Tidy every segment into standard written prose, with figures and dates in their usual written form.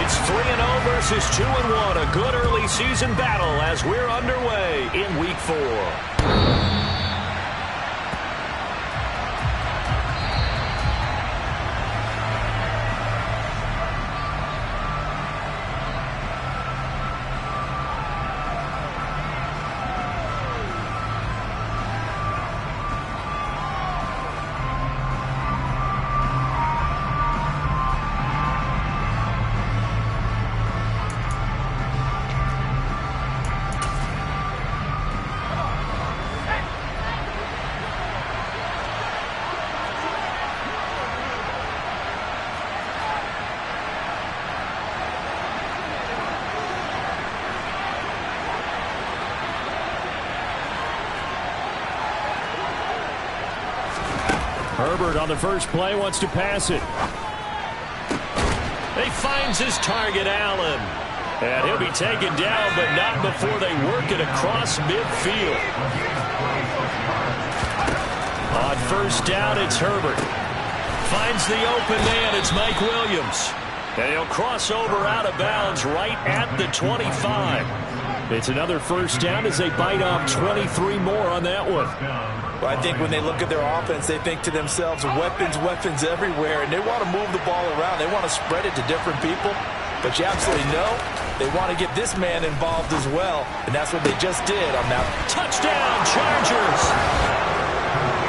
It's 3-0 versus 2-1. A good early season battle as we're underway in Week 4. Herbert on the first play wants to pass it. He finds his target, Allen. And he'll be taken down, but not before they work it across midfield. On first down, it's Herbert. Finds the open man, it's Mike Williams. And he'll cross over out of bounds right at the 25. It's another first down as they bite off 23 more on that one. Well, I think when they look at their offense, they think to themselves, weapons, weapons everywhere, and they want to move the ball around. They want to spread it to different people, but you absolutely know they want to get this man involved as well, and that's what they just did on that. Touchdown, Chargers!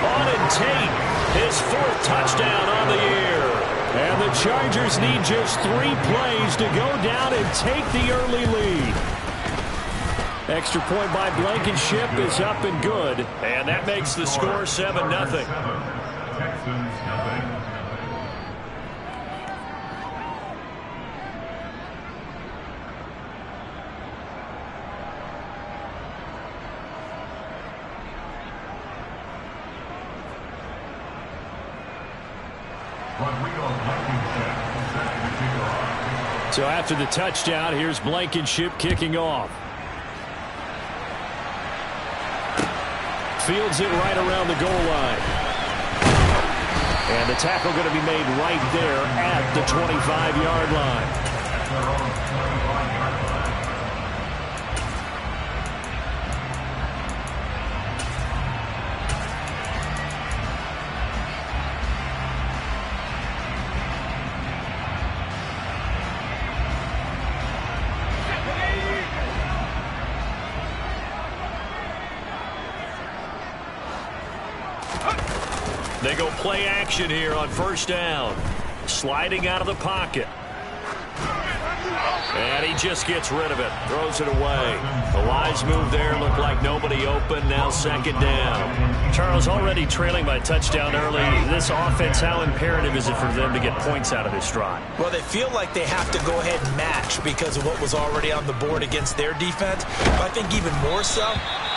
Auden Tate, his 4th touchdown on the year. And the Chargers need just 3 plays to go down and take the early lead. Extra point by Blankenship is up and good. And that makes the score 7-0. Texans, nothing. So after the touchdown, here's Blankenship kicking off. Fields it right around the goal line. And the tackle going to be made right there at the 25-yard line. They go play action here on first down. Sliding out of the pocket. And he just gets rid of it. Throws it away. A wise move there. Looked like nobody open. Now second down. Charles, already trailing by touchdown early. This offense, how imperative is it for them to get points out of this drive? Well, they feel like they have to go ahead and match because of what was already on the board against their defense. But I think even more so,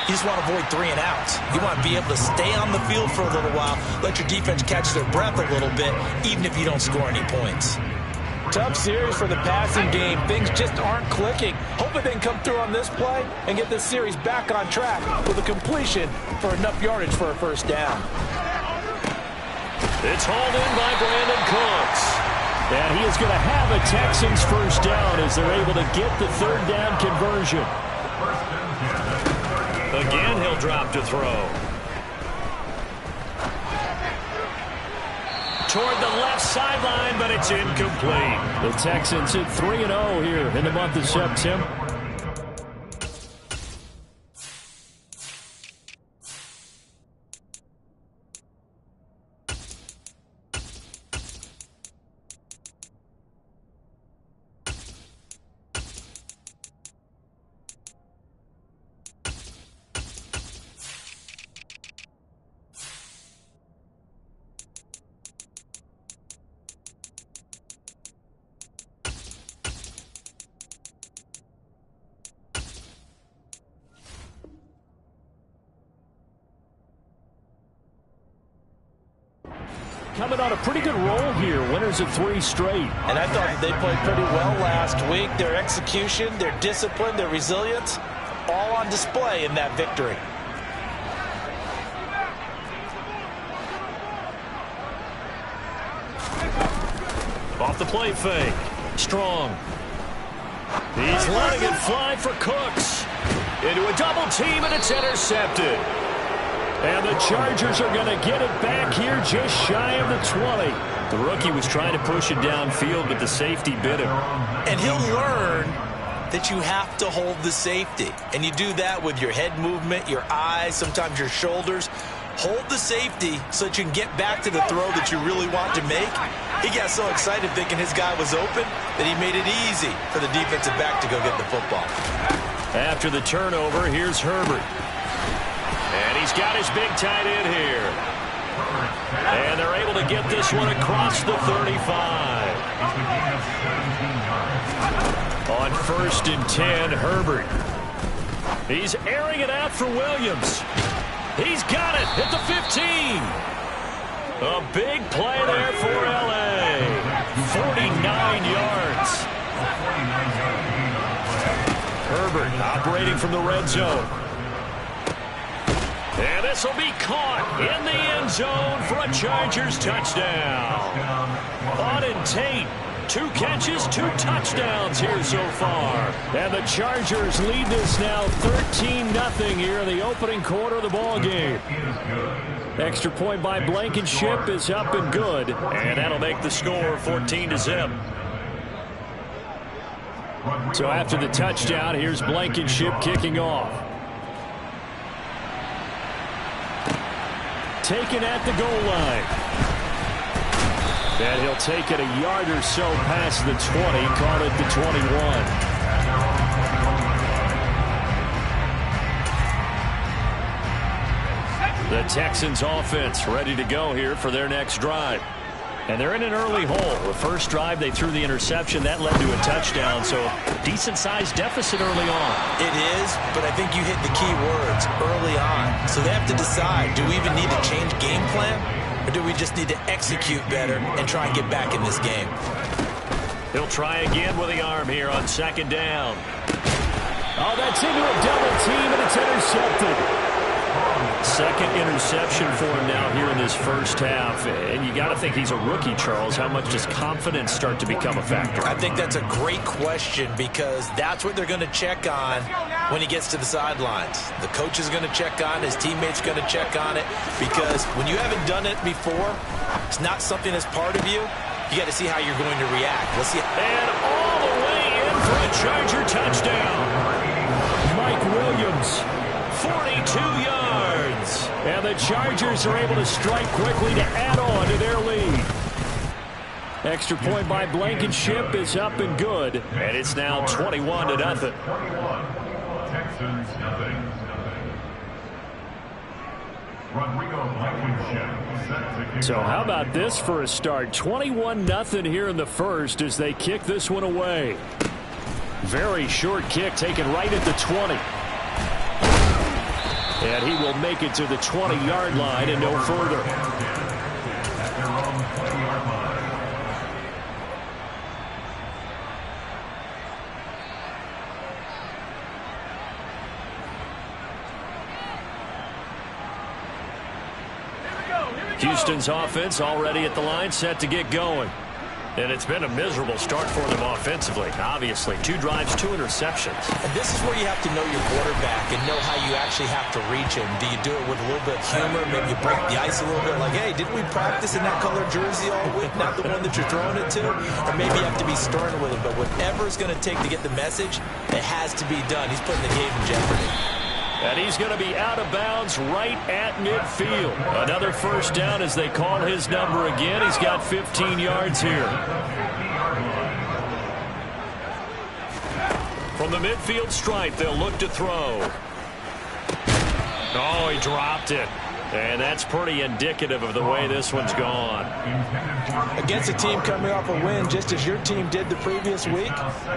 you just want to avoid 3 and outs. You want to be able to stay on the field for a little while, let your defense catch their breath a little bit, even if you don't score any points. Tough series for the passing game. Things just aren't clicking. Hoping they can come through on this play and get this series back on track with a completion for enough yardage for a first down. It's hauled in by Brandon Cooks. And he is going to have a Texans first down as they're able to get the 3rd down conversion. Again, he'll drop to throw. Toward the left sideline, but it's incomplete. The Texans hit 3-0 here in the month of September. Coming on a pretty good roll here. Winners of 3 straight. And I thought they played pretty well last week. Their execution, their discipline, their resilience, all on display in that victory. Off the play fake. Strong. He's letting it fly for Cooks. Into a double team, and it's intercepted. And the Chargers are going to get it back here just shy of the 20. The rookie was trying to push it downfield, but the safety bit him. And he'll learn that you have to hold the safety. And you do that with your head movement, your eyes, sometimes your shoulders. Hold the safety so that you can get back to the throw that you really want to make. He got so excited thinking his guy was open that he made it easy for the defensive back to go get the football. After the turnover, here's Herbert. And he's got his big tight end here. And they're able to get this one across the 35. On 1st and 10, Herbert. He's airing it out for Williams. He's got it at the 15. A big play there for L.A. 49 yards. Herbert operating from the red zone. And this will be caught in the end zone for a Chargers touchdown. Auden Tate, 2 catches, 2 touchdowns here so far. And the Chargers lead this now 13-0 here in the opening quarter of the ball game. Extra point by Blankenship is up and good. And that'll make the score 14-0. So after the touchdown, here's Blankenship kicking off. Taken at the goal line. And he'll take it a yard or so past the 20, caught at the 21. The Texans offense ready to go here for their next drive. And they're in an early hole. The first drive, they threw the interception. That led to a touchdown, so decent-sized deficit early on. It is, but I think you hit the key words, early on. So they have to decide, do we even need to change game plan, or do we just need to execute better and try and get back in this game? He'll try again with the arm here on 2nd down. Oh, that's into a double team, and it's intercepted. Second interception for him now here in this first half. And you got to think he's a rookie, Charles. How much does confidence start to become a factor? I think that's a great question because that's what they're going to check on when he gets to the sidelines. The coach is going to check on it. His teammates are going to check on it because when you haven't done it before, it's not something that's part of you. You got to see how you're going to react. Let's see. And all the way in for a Charger touchdown. Mike Williams, 42 yards. And the Chargers are able to strike quickly to add on to their lead. Extra point by Blankenship is up and good. And it's now 21-0. Texans, nothing. So how about this for a start? 21-0 here in the first as they kick this one away. Very short kick taken right at the 20. And he will make it to the 20-yard line and no further. At their own 20-yard line. Houston's offense already at the line, set to get going. And it's been a miserable start for them offensively, obviously. 2 drives, 2 interceptions. And this is where you have to know your quarterback and know how you actually have to reach him. Do you do it with a little bit of humor? Maybe you break the ice a little bit like, hey, didn't we practice in that color jersey all week? Not the one that you're throwing it to? Or maybe you have to be stern with him. But whatever it's going to take to get the message, it has to be done. He's putting the game in jeopardy. And he's going to be out of bounds right at midfield. Another first down as they call his number again. He's got 15 yards here. From the midfield stripe, they'll look to throw. Oh, he dropped it. And that's pretty indicative of the way this one's gone. Against a team coming off a win, just as your team did the previous week,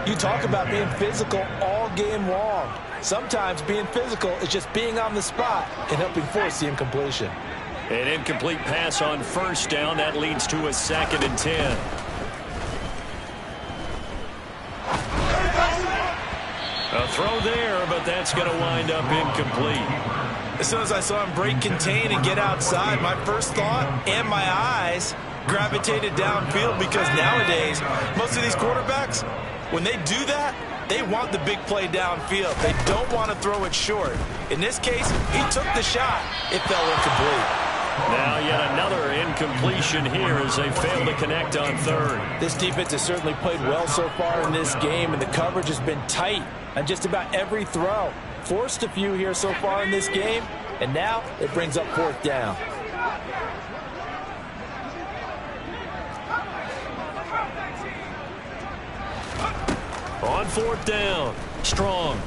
you talk about being physical all game long. Sometimes being physical is just being on the spot and helping force the incompletion. An incomplete pass on first down. That leads to a 2nd and 10. A throw there, but that's going to wind up incomplete. As soon as I saw him break contain and get outside, my first thought and my eyes gravitated downfield because nowadays, most of these quarterbacks, when they do that, they want the big play downfield. They don't want to throw it short. In this case, he took the shot. It fell incomplete. Now yet another incompletion here as they fail to connect on third. This defense has certainly played well so far in this game, and the coverage has been tight on just about every throw. Forced a few here so far in this game, and now it brings up fourth down. On fourth down, Strong.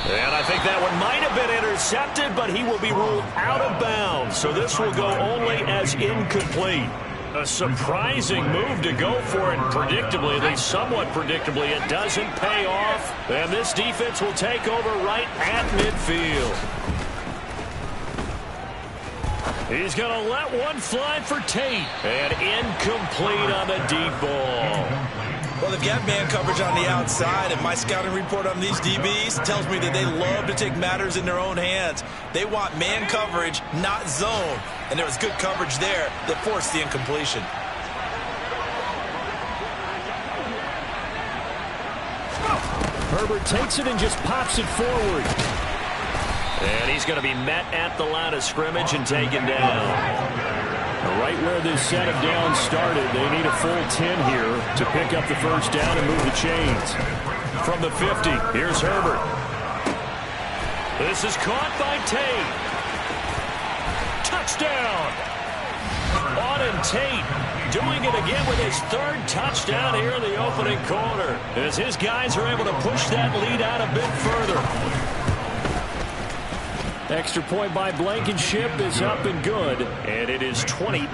And I think that one might have been intercepted, but he will be ruled out of bounds. So this will go only as incomplete. A surprising move to go for it, predictably, at least somewhat predictably. It doesn't pay off, and this defense will take over right at midfield. He's going to let one fly for Tate, and incomplete on the deep ball. Well, they've got man coverage on the outside, and my scouting report on these DBs tells me that they love to take matters in their own hands. They want man coverage, not zone, and there was good coverage there that forced the incompletion. Herbert takes it and just pops it forward. And he's going to be met at the line of scrimmage and taken down. Right where this set of downs started, they need a full 10 here to pick up the first down and move the chains. From the 50, here's Herbert. This is caught by Tate. Touchdown! Auden Tate doing it again with his third touchdown here in the opening quarter, as his guys are able to push that lead out a bit further. Extra point by Blankenship is up and good, and it is 28-0.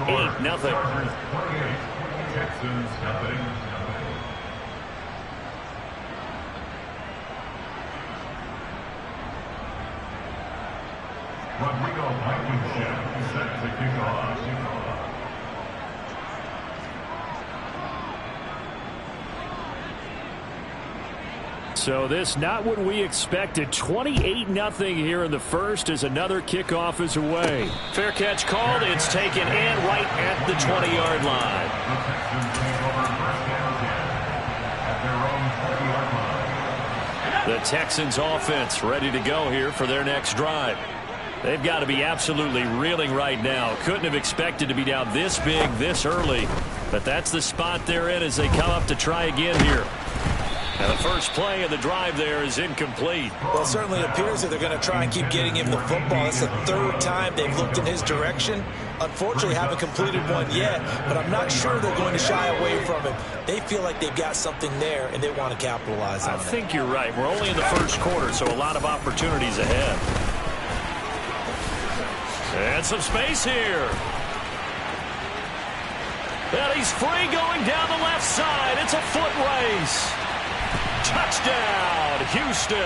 Rodrigo Blankenship set to kick off. So this not what we expected. 28-0 here in the first as another kickoff is away. Fair catch called. It's taken in right at the 20-yard line. The Texans offense ready to go here for their next drive. They've got to be absolutely reeling right now. Couldn't have expected to be down this big this early, but that's the spot they're in as they come up to try again here. And the first play of the drive there is incomplete. Well, it certainly appears that they're going to try and keep getting him the football. It's the third time they've looked in his direction. Unfortunately, haven't completed one yet, but I'm not sure they're going to shy away from him. They feel like they've got something there, and they want to capitalize on it. I think you're right. We're only in the first quarter, so a lot of opportunities ahead. And some space here. And he's free going down the left side. It's a foot race. Touchdown, Houston.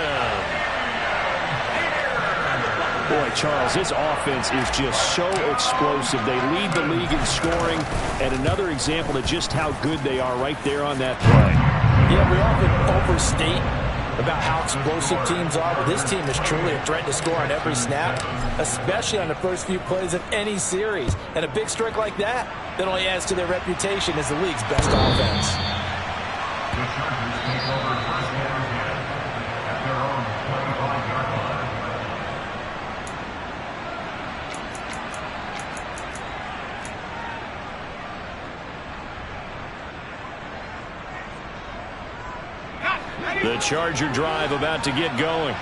Boy, Charles, this offense is just so explosive. They lead the league in scoring, and another example of just how good they are right there on that play. Yeah, we often overstate about how explosive teams are, but this team is truly a threat to score on every snap, especially on the first few plays of any series. And a big strike like that only adds to their reputation as the league's best offense. The Chargers take over first and 10 at their own 25-yard line. The Charger drive about to get going.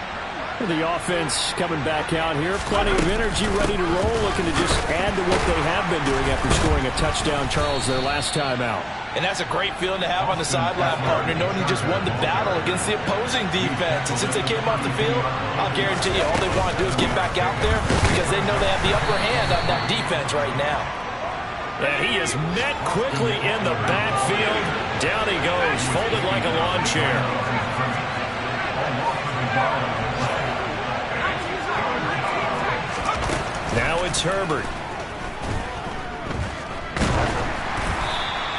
The offense coming back out here. Plenty of energy, ready to roll, looking to just add to what they have been doing after scoring a touchdown, Charles, their last time out. And that's a great feeling to have on the sideline, partner, knowing you just won the battle against the opposing defense. And since they came off the field, I'll guarantee you all they want to do is get back out there because they know they have the upper hand on that defense right now. And he is met quickly in the backfield. Down he goes, folded like a lawn chair. Now it's Herbert.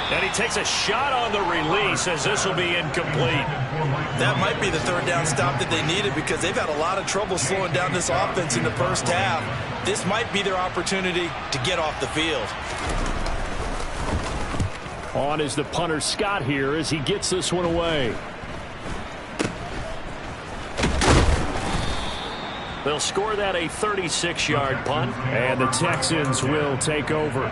And he takes a shot on the release as this will be incomplete. That might be the third down stop that they needed because they've had a lot of trouble slowing down this offense in the first half. This might be their opportunity to get off the field. On is the punter Scott here as he gets this one away. They'll score that a 36-yard punt, and the Texans will take over.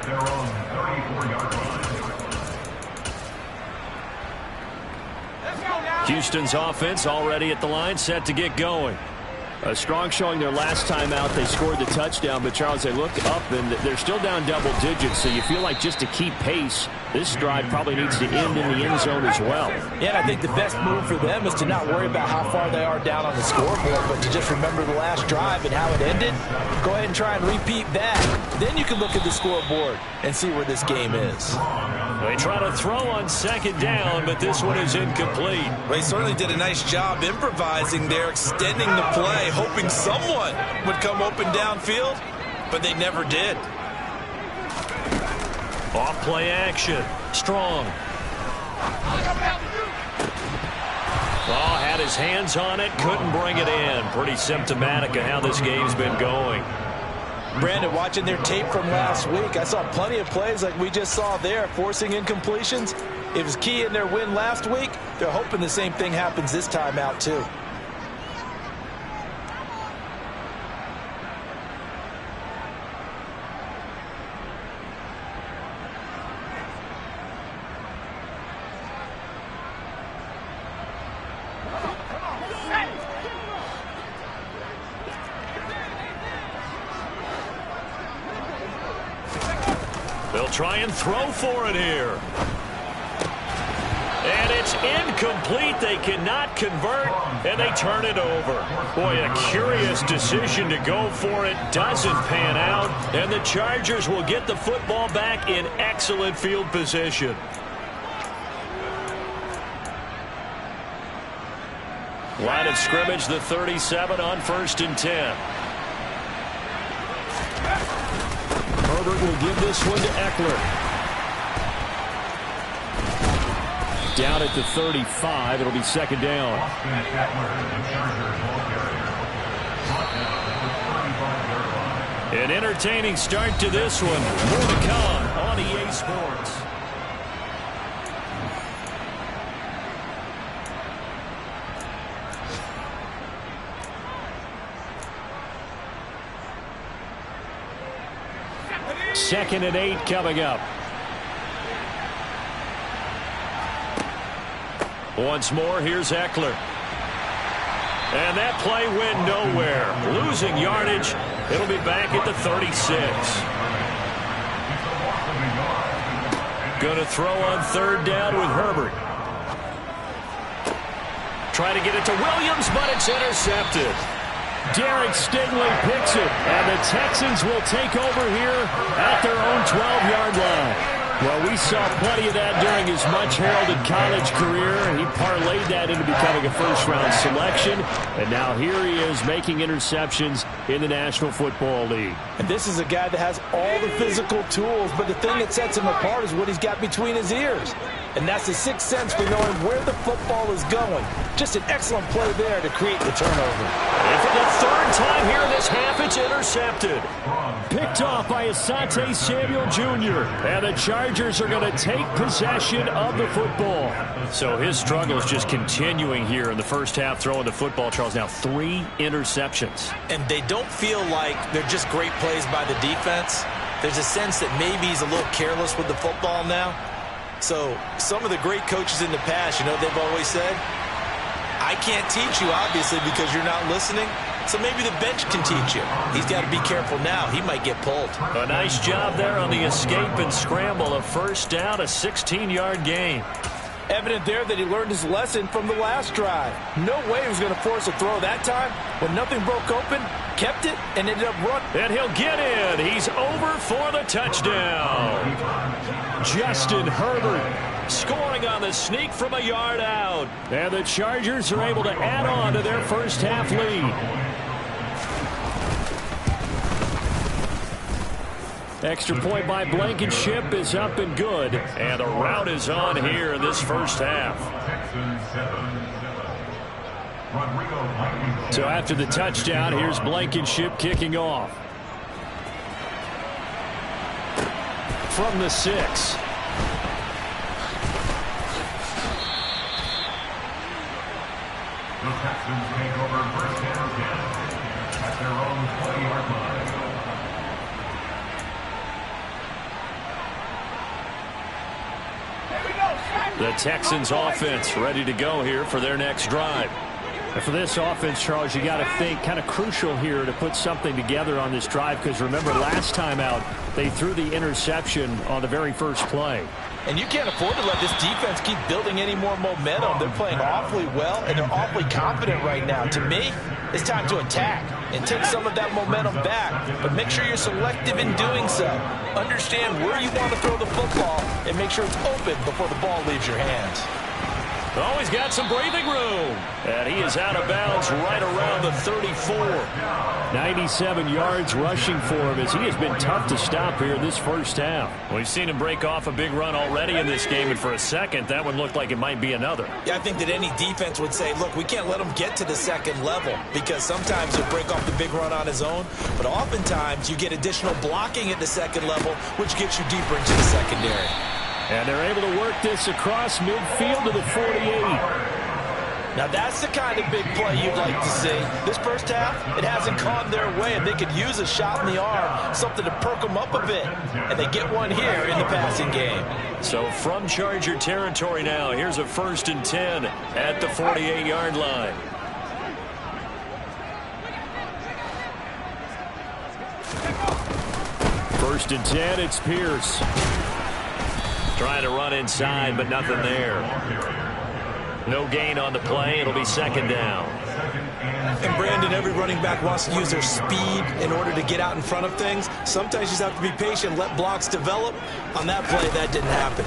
Houston's offense already at the line, set to get going. A strong showing their last time out. They scored the touchdown, but Charles, they look up and they're still down double digits, so you feel like just to keep pace, this drive probably needs to end in the end zone as well. Yeah, and I think the best move for them is to not worry about how far they are down on the scoreboard, but to just remember the last drive and how it ended. Go ahead and try and repeat that. Then you can look at the scoreboard and see where this game is. They try to throw on second down, but this one is incomplete. They certainly did a nice job improvising there, extending the play, hoping someone would come open downfield, but they never did. Off play action. Strong. Oh, had his hands on it, couldn't bring it in. Pretty symptomatic of how this game's been going. Brandon, watching their tape from last week, I saw plenty of plays like we just saw there, forcing incompletions. It was key in their win last week. They're hoping the same thing happens this time out, too. They'll try and throw for it here. And it's incomplete. They cannot convert, and they turn it over. Boy, a curious decision to go for it. Doesn't pan out, and the Chargers will get the football back in excellent field position. Line of scrimmage, the 37 on 1st and 10. Herbert will give this one to Eckler. Down at the 35. It'll be second down. An entertaining start to this one. More to come on EA Sports. Second and 8 coming up. Once more, here's Eckler. And that play went nowhere. Losing yardage. It'll be back at the 36. Going to throw on third down with Herbert. Trying to get it to Williams, but it's intercepted. Derek Stingley picks it, and the Texans will take over here at their own 12-yard line. Well, we saw plenty of that during his much-heralded college career. He parlayed that into becoming a first-round selection, and now here he is making interceptions in the National Football League. And this is a guy that has all the physical tools, but the thing that sets him apart is what he's got between his ears. And that's the sixth sense for knowing where the football is going. Just an excellent play there to create the turnover. And for the third time here in this half, it's intercepted. Picked off by Asante Samuel Jr. And the Chargers are going to take possession of the football. So his struggle is just continuing here in the first half, throwing the football. Charles, now 3 interceptions. And they don't feel like they're just great plays by the defense. There's a sense that maybe he's a little careless with the football now. So some of the great coaches in the past, you know, they've always said, I can't teach you, obviously, because you're not listening. So maybe the bench can teach you. He's got to be careful now. He might get pulled. A nice job there on the escape and scramble. A first down, a 16-yard gain. Evident there that he learned his lesson from the last drive. No way he was going to force a throw that time. When nothing broke open, kept it, and ended up running. And he'll get in. He's over for the touchdown. Justin Herbert scoring on the sneak from a yard out. And the Chargers are able to add on to their first half lead. Extra point by Blankenship is up and good. And the rout is on here in this first half. So after the touchdown, here's Blankenship kicking off. From the 6. The Texans take over first and 10 at their own 20-yard line. The Texans offense ready to go here for their next drive. And for this offense, Charles, you got to think kind of crucial here to put something together on this drive, because remember last time out they threw the interception on the very first play. And you can't afford to let this defense keep building any more momentum. They're playing awfully well, and they're awfully confident right now. To me, it's time to attack and take some of that momentum back. But make sure you're selective in doing so. Understand where you want to throw the football and make sure it's open before the ball leaves your hands. Oh, he's got some breathing room. And he is out of bounds right around the 34. 97 yards rushing for him, as he has been tough to stop here this first half. We've seen him break off a big run already in this game, and for a second, that one looked like it might be another. Yeah, I think that any defense would say, look, we can't let him get to the second level, because sometimes he'll break off the big run on his own, but oftentimes you get additional blocking at the second level, which gets you deeper into the secondary. And they're able to work this across midfield to the 48. Now that's the kind of big play you'd like to see. This first half, it hasn't gone their way, and they could use a shot in the arm, something to perk them up a bit. And they get one here in the passing game. So from Charger territory now, here's a 1st and 10 at the 48-yard line. First and 10, it's Pierce. Trying to run inside, but nothing there. No gain on the play. It'll be 2nd down. And Brandon, every running back wants to use their speed in order to get out in front of things. Sometimes you just have to be patient, let blocks develop. On that play, that didn't happen.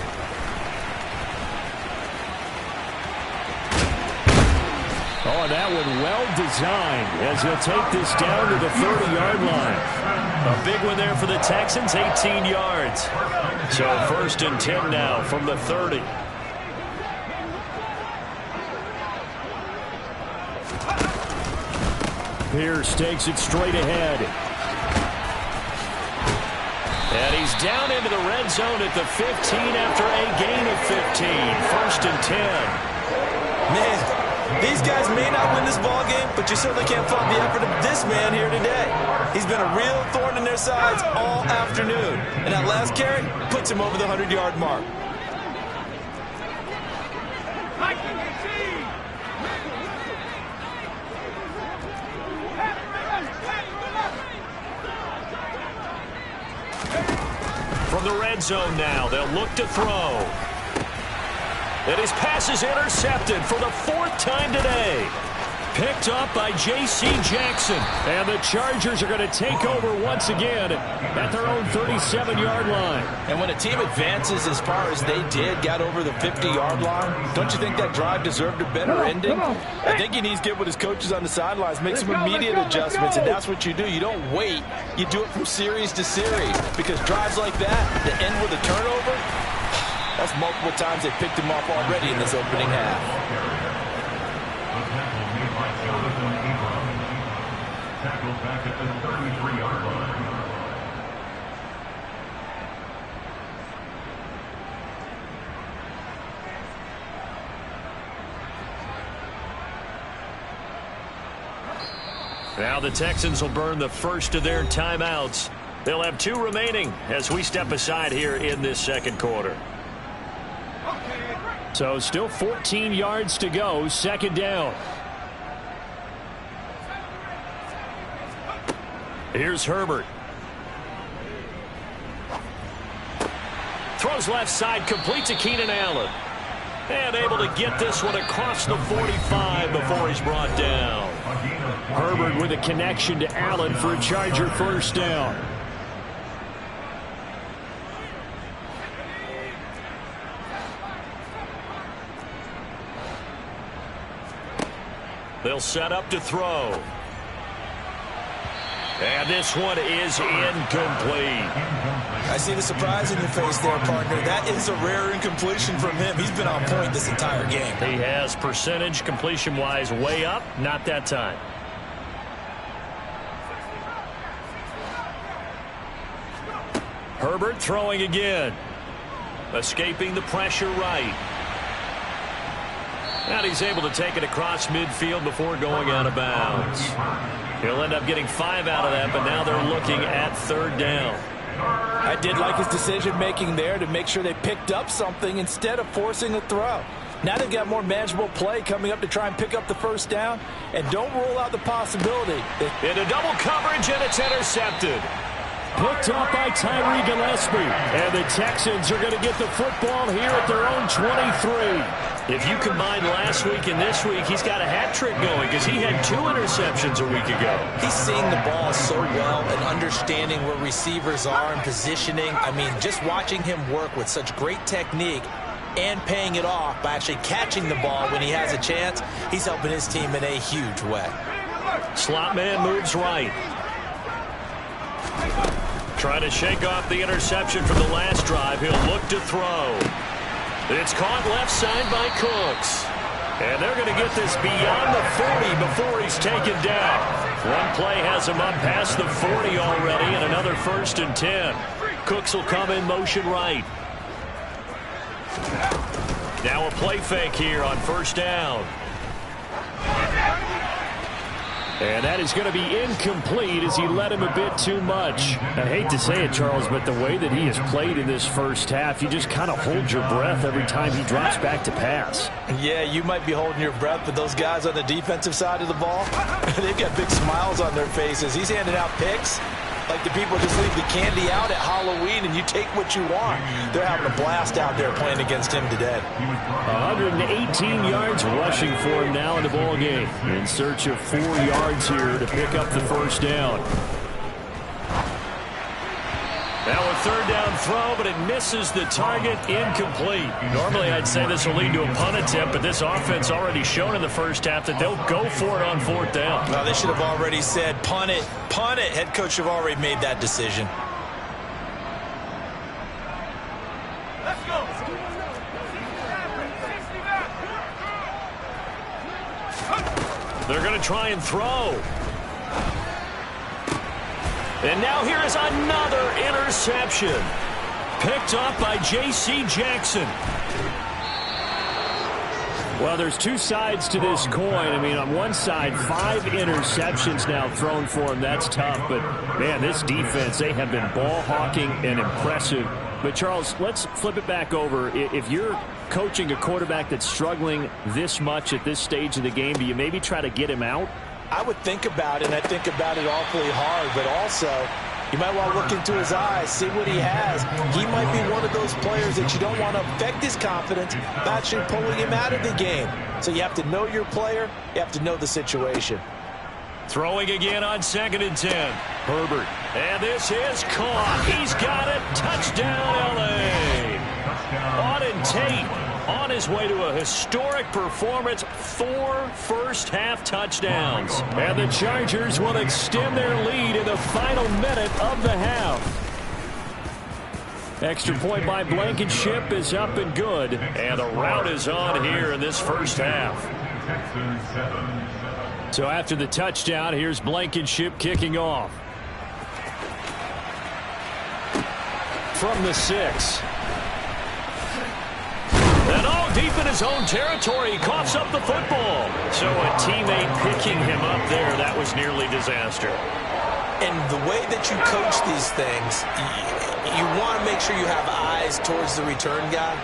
Oh, and that one well designed, as he'll take this down to the 30-yard line. A big one there for the Texans, 18 yards. So 1st and 10 now from the 30. Pierce takes it straight ahead. And he's down into the red zone at the 15 after a gain of 15. 1st and 10. Man, these guys may not win this ball game, but you certainly can't fault the effort of this man here today. He's been a real thorn in their sides all afternoon. And that last carry puts him over the 100-yard mark. From the red zone now, they'll look to throw. And his pass is intercepted for the 4th time today. Picked up by J.C. Jackson. And the Chargers are going to take over once again at their own 37-yard line. And when a team advances as far as they did, got over the 50-yard line, don't you think that drive deserved a better ending? I think he needs to get with his coaches on the sidelines, make some immediate adjustments, and that's what you do. You don't wait. You do it from series to series, because drives like that end with a turnover, that's multiple times they picked him off already in this opening half. Tackled back at the 33-yard line. Now the Texans will burn the first of their timeouts. They'll have 2 remaining as we step aside here in this 2nd quarter. So still 14 yards to go, 2nd down. Here's Herbert. Throws left side, complete to Keenan Allen. And able to get this one across the 45 before he's brought down. Herbert with a connection to Allen for a Charger 1st down. They'll set up to throw. And this one is incomplete. I see the surprise in your face there, partner. That is a rare incompletion from him. He's been on point this entire game. He has percentage completion-wise way up. Not that time. Herbert throwing again. Escaping the pressure right. And he's able to take it across midfield before going out of bounds. He'll end up getting 5 out of that, but now they're looking at 3rd down. I did like his decision-making there to make sure they picked up something instead of forcing a throw. Now they've got more manageable play coming up to try and pick up the 1st down, and don't rule out the possibility. Into double coverage, and it's intercepted. Picked up by Tyree Gillespie. And the Texans are going to get the football here at their own 23. If you combine last week and this week, he's got a hat trick going because he had 2 interceptions a week ago. He's seeing the ball so well and understanding where receivers are and positioning. I mean, just watching him work with such great technique and paying it off by actually catching the ball when he has a chance, he's helping his team in a huge way. Slot man moves right. Trying to shake off the interception from the last drive. He'll look to throw. It's caught left side by Cooks. And they're going to get this beyond the 40 before he's taken down. One play has him up past the 40 already, and another 1st and 10. Cooks will come in motion right. Now a play fake here on 1st down. And that is going to be incomplete as he led him a bit too much. I hate to say it, Charles, but the way that he has played in this 1st half, you just kind of hold your breath every time he drops back to pass. Yeah, you might be holding your breath, but those guys on the defensive side of the ball, they've got big smiles on their faces. He's handing out picks like the people just leave the candy out at Halloween and you take what you want. They're having a blast out there playing against him today. 118 yards rushing for him now in the ball game. In search of 4 yards here to pick up the 1st down. Now a 3rd down throw, but it misses the target, incomplete. Normally I'd say this will lead to a punt attempt, but this offense already shown in the 1st half that they'll go for it on 4th down. No, they should have already said punt it, punt it. Head coach have already made that decision. Let's go. They're going to try and throw. And now here is another interception. Picked up by J.C. Jackson. Well, there's 2 sides to this coin. I mean, on one side, 5 interceptions now thrown for him. That's tough. But, man, this defense, they have been ball hawking and impressive. But, Charles, let's flip it back over. If you're coaching a quarterback that's struggling this much at this stage of the game, do you maybe try to get him out? I would think about it, and I think about it awfully hard, but also you might want to look into his eyes, see what he has. He might be one of those players that you don't want to affect his confidence by actually pulling him out of the game. So you have to know your player, you have to know the situation. Throwing again on 2nd and 10. Herbert. And this is caught. He's got it. Touchdown, L.A. Auden Tate on his way to a historic performance. 4 first-half touchdowns. And the Chargers will extend their lead in the final minute of the half. Extra point by Blankenship is up and good. And the rout is on here in this 1st half. So after the touchdown, here's Blankenship kicking off. From the 6. And all deep in his own territory, he coughs up the football. So a teammate picking him up there, that was nearly disaster. And the way that you coach these things, you want to make sure you have eyes towards the return guy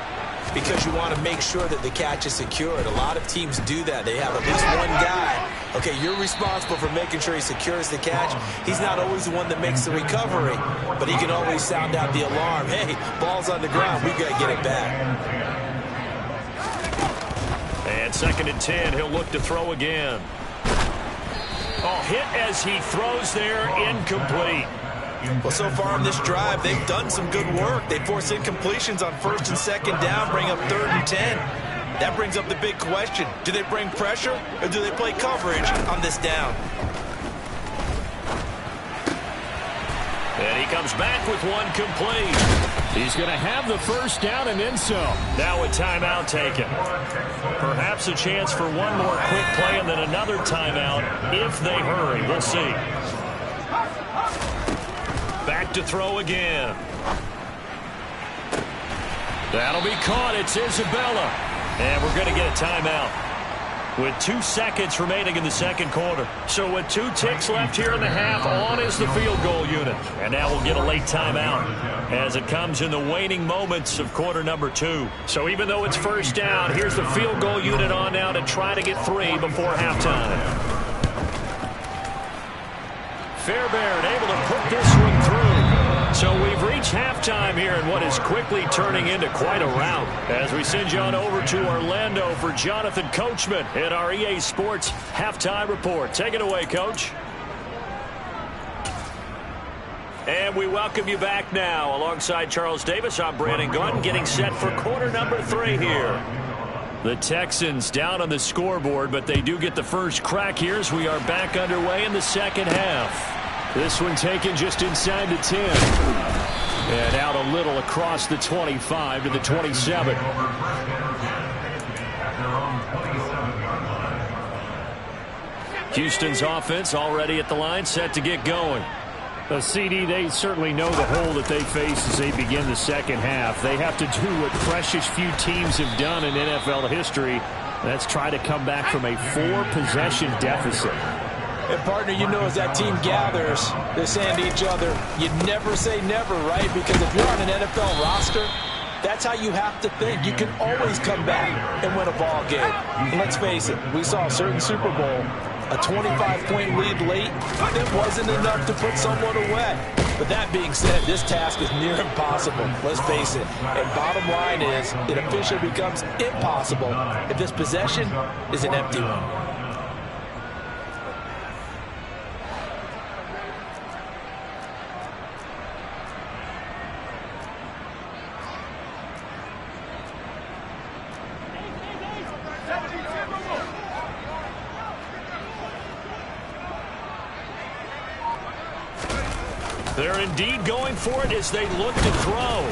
because you want to make sure that the catch is secured. A lot of teams do that. They have at least one guy. Okay, you're responsible for making sure he secures the catch. He's not always the one that makes the recovery, but he can always sound out the alarm. Hey, ball's on the ground. We've got to get it back. And 2nd and 10, he'll look to throw again. Oh, hit as he throws there, incomplete. Well, so far on this drive, they've done some good work. They force incompletions on 1st and 2nd down, bring up 3rd and 10. That brings up the big question. Do they bring pressure or do they play coverage on this down? And he comes back with one complete. He's going to have the first down and then some. Now a timeout taken. Perhaps a chance for one more quick play and then another timeout if they hurry. We'll see. Back to throw again. That'll be caught. It's Isabella. And we're going to get a timeout with 2 seconds remaining in the second quarter. So with 2 ticks left here in the half, on is the field goal unit. And now we'll get a late timeout as it comes in the waning moments of quarter number 2. So even though it's first down, here's the field goal unit on now to try to get 3 before halftime. Fairbairn able to put this one through. So we've reached halftime here in what is quickly turning into quite a rout. As we send you on over to Orlando for Jonathan Coachman in our EA Sports Halftime Report. Take it away, Coach. And we welcome you back now. Alongside Charles Davis, I'm Brandon Gunn, getting set for quarter number 3 here. The Texans down on the scoreboard, but they do get the first crack here as we are back underway in the second half. This one taken just inside the 10. And out a little across the 25 to the 27. Houston's offense already at the line, set to get going. The CD, they certainly know the hole that they face as they begin the second half. They have to do what precious few teams have done in NFL history. That's try to come back from a 4-possession deficit. And, partner, you know, as that team gathers, they're saying to each other, you never say never, right? Because if you're on an NFL roster, that's how you have to think. You can always come back and win a ball game. And let's face it, we saw a certain Super Bowl, a 25-point lead late, it wasn't enough to put someone away. But that being said, this task is near impossible. Let's face it. And bottom line is, it officially becomes impossible if this possession is an empty one. They're indeed going for it as they look to throw.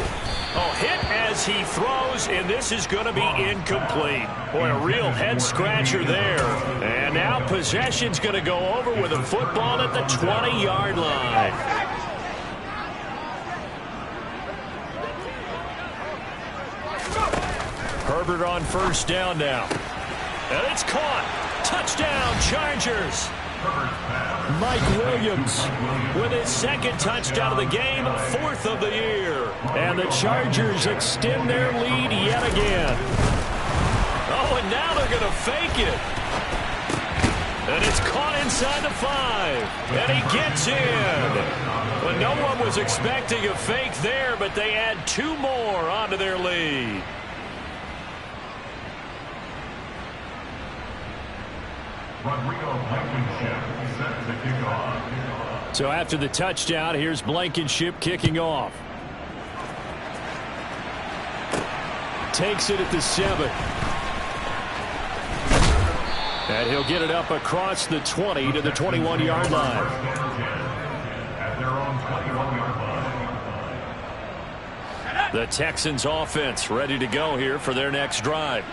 Oh, hit as he throws, and this is going to be incomplete. Boy, a real head-scratcher there. And now possession's going to go over with a football at the 20-yard line. Herbert on first down now. And it's caught. Touchdown, Chargers. Mike Williams with his second touchdown of the game, 4th of the year. And the Chargers extend their lead yet again. Oh, and now they're going to fake it. And it's caught inside the 5. And he gets in. Well, no one was expecting a fake there, but they add 2 more onto their lead. So after the touchdown, here's Blankenship kicking off. Takes it at the 7. And he'll get it up across the 20 to the 21-yard line. The Texans offense ready to go here for their next drive.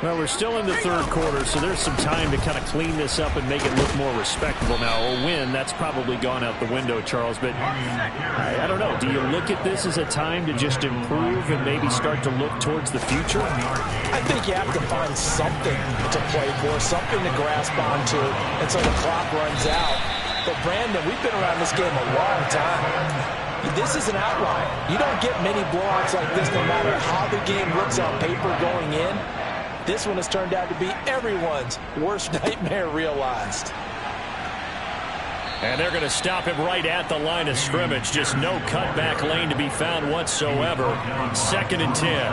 Well, we're still in the third quarter, so there's some time to kind of clean this up and make it look more respectable. Now, a win, that's probably gone out the window, Charles, but I don't know. Do you look at this as a time to just improve and maybe start to look towards the future? I think you have to find something to play for, something to grasp onto until the clock runs out. But, Brandon, we've been around this game a long time. This is an outlier. You don't get many blowouts like this no matter how the game looks on paper going in. This one has turned out to be everyone's worst nightmare realized. And they're going to stop him right at the line of scrimmage. Just no cutback lane to be found whatsoever. 2nd and 10.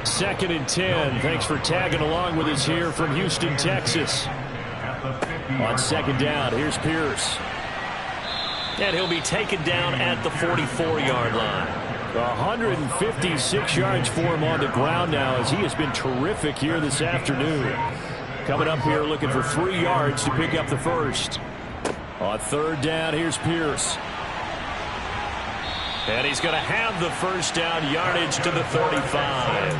2nd and 10. Thanks for tagging along with us here from Houston, Texas. On 2nd down, here's Pierce. And he'll be taken down at the 44-yard line. 156 yards for him on the ground now as he has been terrific here this afternoon. Coming up here looking for 3 yards to pick up the first. On 3rd down, here's Pierce. And he's going to have the first down, yardage to the 35.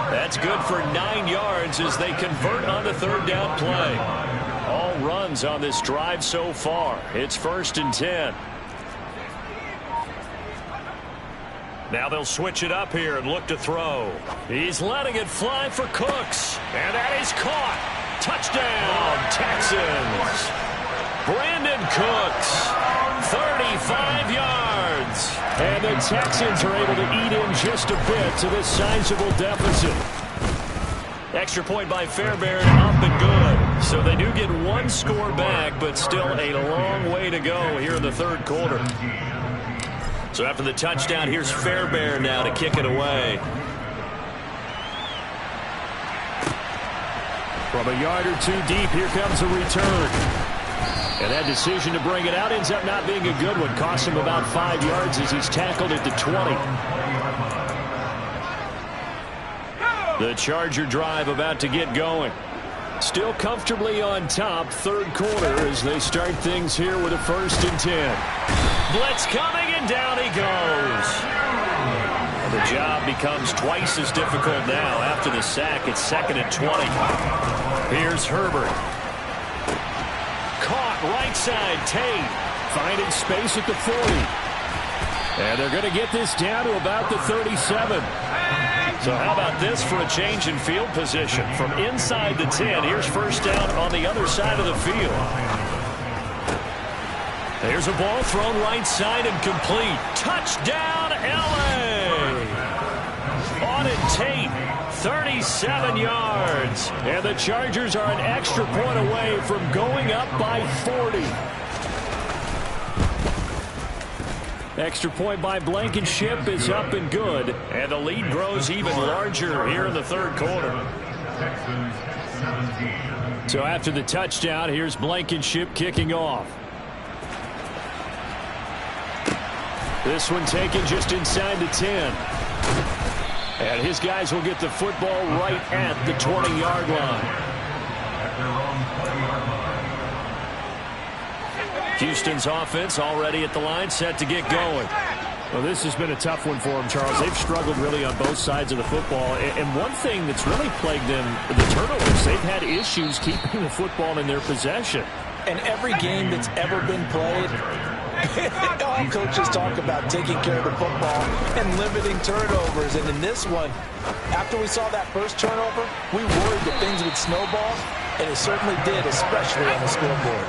That's good for 9 yards as they convert on the third down play. All runs on this drive so far. It's 1st and 10. Now they'll switch it up here and look to throw. He's letting it fly for Cooks. And that is caught. Touchdown, Texans. Brandon Cooks, 35 yards. And the Texans are able to eat in just a bit to this sizable deficit. Extra point by Fairbairn, up and good. So they do get one score back, but still a long way to go here in the third quarter. So after the touchdown, here's Fairbairn now to kick it away. From a yard or two deep, here comes a return. And that decision to bring it out ends up not being a good one. Costs him about 5 yards as he's tackled at the 20. The Charger drive about to get going. Still comfortably on top, third quarter as they start things here with a 1st and 10. Blitz coming, and down he goes. The job becomes twice as difficult now after the sack. It's 2nd and 20. Here's Herbert. Caught right side, Tate. Finding space at the 40. And they're going to get this down to about the 37. So how about this for a change in field position? From inside the 10, here's first down on the other side of the field. There's a ball thrown right side and complete. Touchdown, L.A. Auden Tate, 37 yards. And the Chargers are an extra point away from going up by 40. Extra point by Blankenship is up and good. And the lead grows even larger here in the third quarter. So after the touchdown, here's Blankenship kicking off. This one taken just inside the 10. And his guys will get the football right at the 20-yard line. Houston's offense already at the line, set to get going. Well, this has been a tough one for them, Charles. They've struggled really on both sides of the football. And one thing that's really plagued them, the turnovers. They've had issues keeping the football in their possession. And every game that's ever been played, all coaches talk about taking care of the football and limiting turnovers. And in this one, after we saw that first turnover, we worried that things would snowball, and it certainly did, especially on the scoreboard.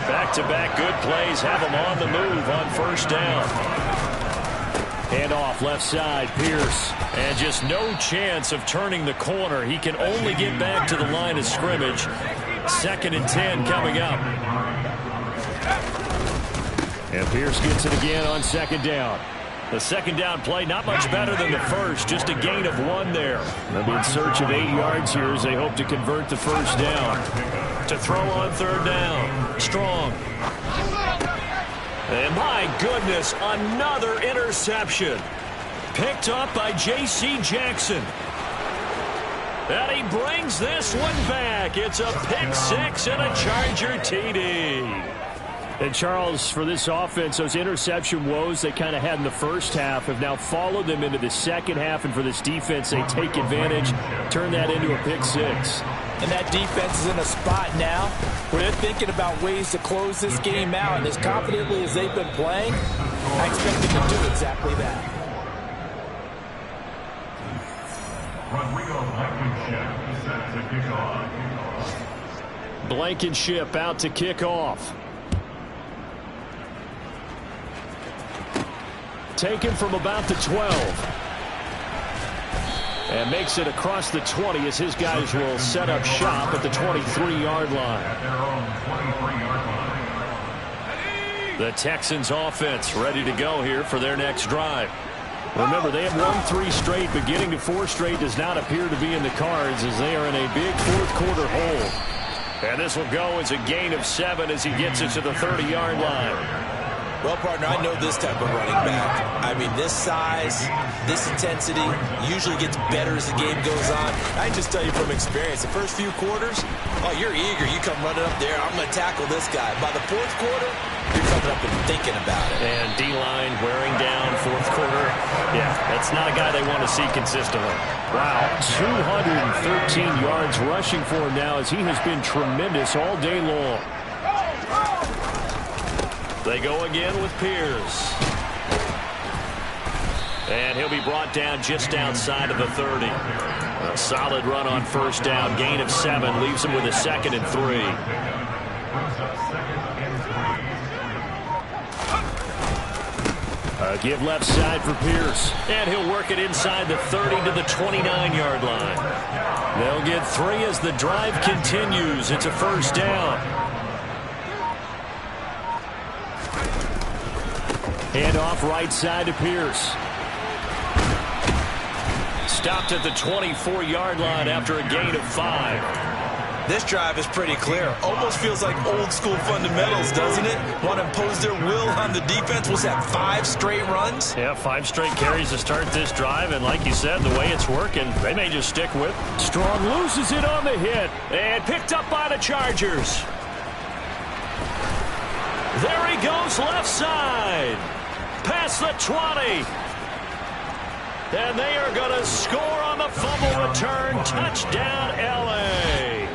Back-to-back good plays have them on the move on first down. Hand off left side, Pierce. And just no chance of turning the corner. He can only get back to the line of scrimmage. 2nd and 10 coming up. And Pierce gets it again on 2nd down. The 2nd down play not much better than the first. Just a gain of 1 there. They'll be in search of 8 yards here as they hope to convert the first down. To throw on 3rd down. Strong. And my goodness, another interception. Picked up by J.C. Jackson. And he brings this one back. It's a pick 6 and a Charger TD. And, Charles, for this offense, those interception woes they kind of had in the first half have now followed them into the second half. And for this defense, they take advantage, turn that into a pick 6. And that defense is in a spot now where they're thinking about ways to close this game out. And as confidently as they've been playing, I expect them to do exactly that. Rodrigo Blankenship set to kick off. Blankenship out to kick off. Taken from about the 12. And makes it across the 20 as his guys will set up shop at the 23-yard line. At their own 23-yard line. The Texans offense ready to go here for their next drive. Remember, they have won 3 straight, but getting to 4 straight does not appear to be in the cards as they are in a big fourth quarter hole. And this will go as a gain of 7 as he gets it to the 30-yard line. Well, partner, I know this type of running back. I mean, this size, this intensity usually gets better as the game goes on. I can just tell you from experience, the first few quarters, oh, you're eager. You come running up there, I'm going to tackle this guy. By the fourth quarter, you're coming up and thinking about it. And D-line wearing down fourth quarter. Yeah, that's not a guy they want to see consistently. Wow, 213 yards rushing for him now as he has been tremendous all day long. They go again with Pierce. And he'll be brought down just outside of the 30. A solid run on first down. Gain of 7 leaves him with a 2nd and 3. Give left side for Pierce. And he'll work it inside the 30 to the 29-yard line. They'll get 3 as the drive continues. It's a first down. Hand off right side to Pierce. Stopped at the 24-yard line after a gain of 5. This drive is pretty clear. Almost feels like old school fundamentals, doesn't it? Want to impose their will on the defense. Was that 5 straight runs? Yeah, 5 straight carries to start this drive. And like you said, the way it's working, they may just stick with it. Strong loses it on the hit. And picked up by the Chargers. There he goes left side. Past the 20. And they are going to score on the fumble return. Touchdown, L.A.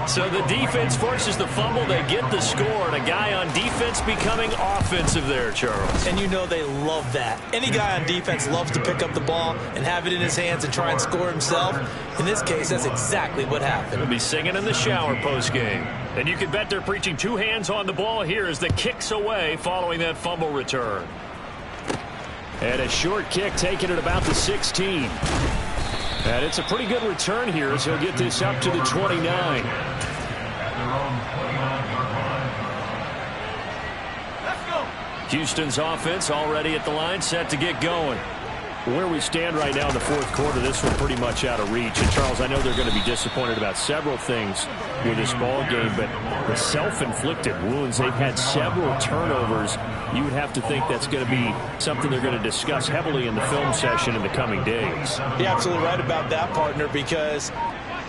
So the defense forces the fumble. They get the score. And a guy on defense becoming offensive there, Charles. And you know they love that. Any guy on defense loves to pick up the ball and have it in his hands and try and score himself. In this case, that's exactly what happened. He'll be singing in the shower postgame. And you can bet they're preaching 2 hands on the ball here as the kick's away following that fumble return. And a short kick taken at about the 16. And it's a pretty good return here as he'll get this up to the 29. Houston's offense already at the line, set to get going. Where we stand right now in the fourth quarter, this one pretty much out of reach. And, Charles, I know they're going to be disappointed about several things with this ball game, but the self-inflicted wounds, they've had several turnovers. You would have to think that's going to be something they're going to discuss heavily in the film session in the coming days. You're absolutely right about that, partner, because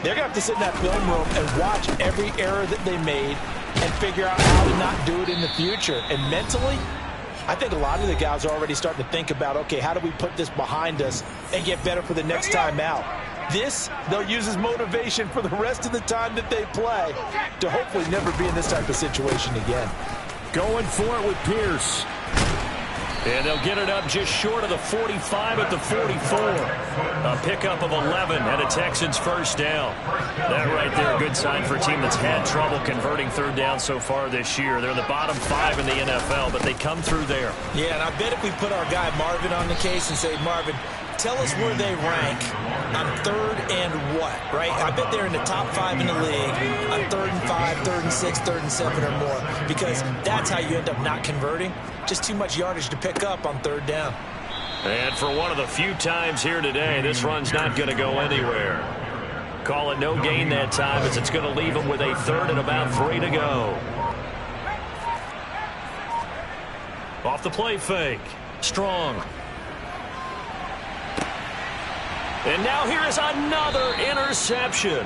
they're going to have to sit in that film room and watch every error that they made and figure out how to not do it in the future. And mentally, I think a lot of the guys are already starting to think about, okay, how do we put this behind us and get better for the next time out? This, they'll use as motivation for the rest of the time that they play to hopefully never be in this type of situation again. Going for it with Pierce. And they'll get it up just short of the 45 at the 44. A pickup of 11 and a Texans first down. That right there, a good sign for a team that's had trouble converting third down so far this year. They're in the bottom 5 in the NFL, but they come through there. Yeah, and I bet if we put our guy Marvin on the case and say, Marvin, tell us where they rank on 3rd and what, right? I bet they're in the top 5 in the league on 3rd and 5, 3rd and 6, 3rd and 7 or more, because that's how you end up not converting. Just too much yardage to pick up on 3rd down. And for one of the few times here today, this run's not going to go anywhere. Call it no gain that time as it's going to leave them with a 3rd and about 3 to go. Off the play fake. Strong. And now here is another interception.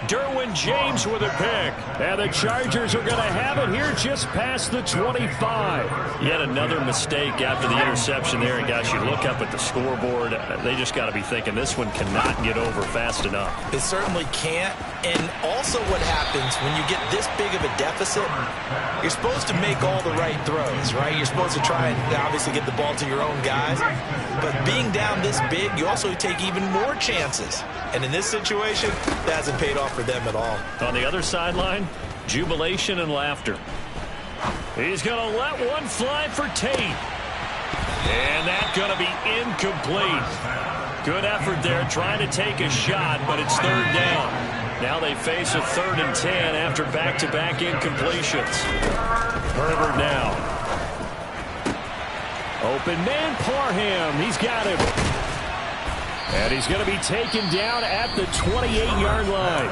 Derwin James with a pick. And the Chargers are going to have it here just past the 25. Yet another mistake after the interception there. And, guys, you look up at the scoreboard. They just got to be thinking this one cannot get over fast enough. It certainly can't. And also what happens when you get this big of a deficit, you're supposed to make all the right throws, right? You're supposed to try and obviously get the ball to your own guys. But being down this big, you also take even more chances. And in this situation, that hasn't paid off for them at all. On the other sideline, jubilation and laughter. He's going to let one fly for Tate. And that's going to be incomplete. Good effort there trying to take a shot, but it's 3rd down. Now they face a 3rd and 10 after back-to-back incompletions. Herbert now. Open man, Parham. He's got him. And he's going to be taken down at the 28-yard line.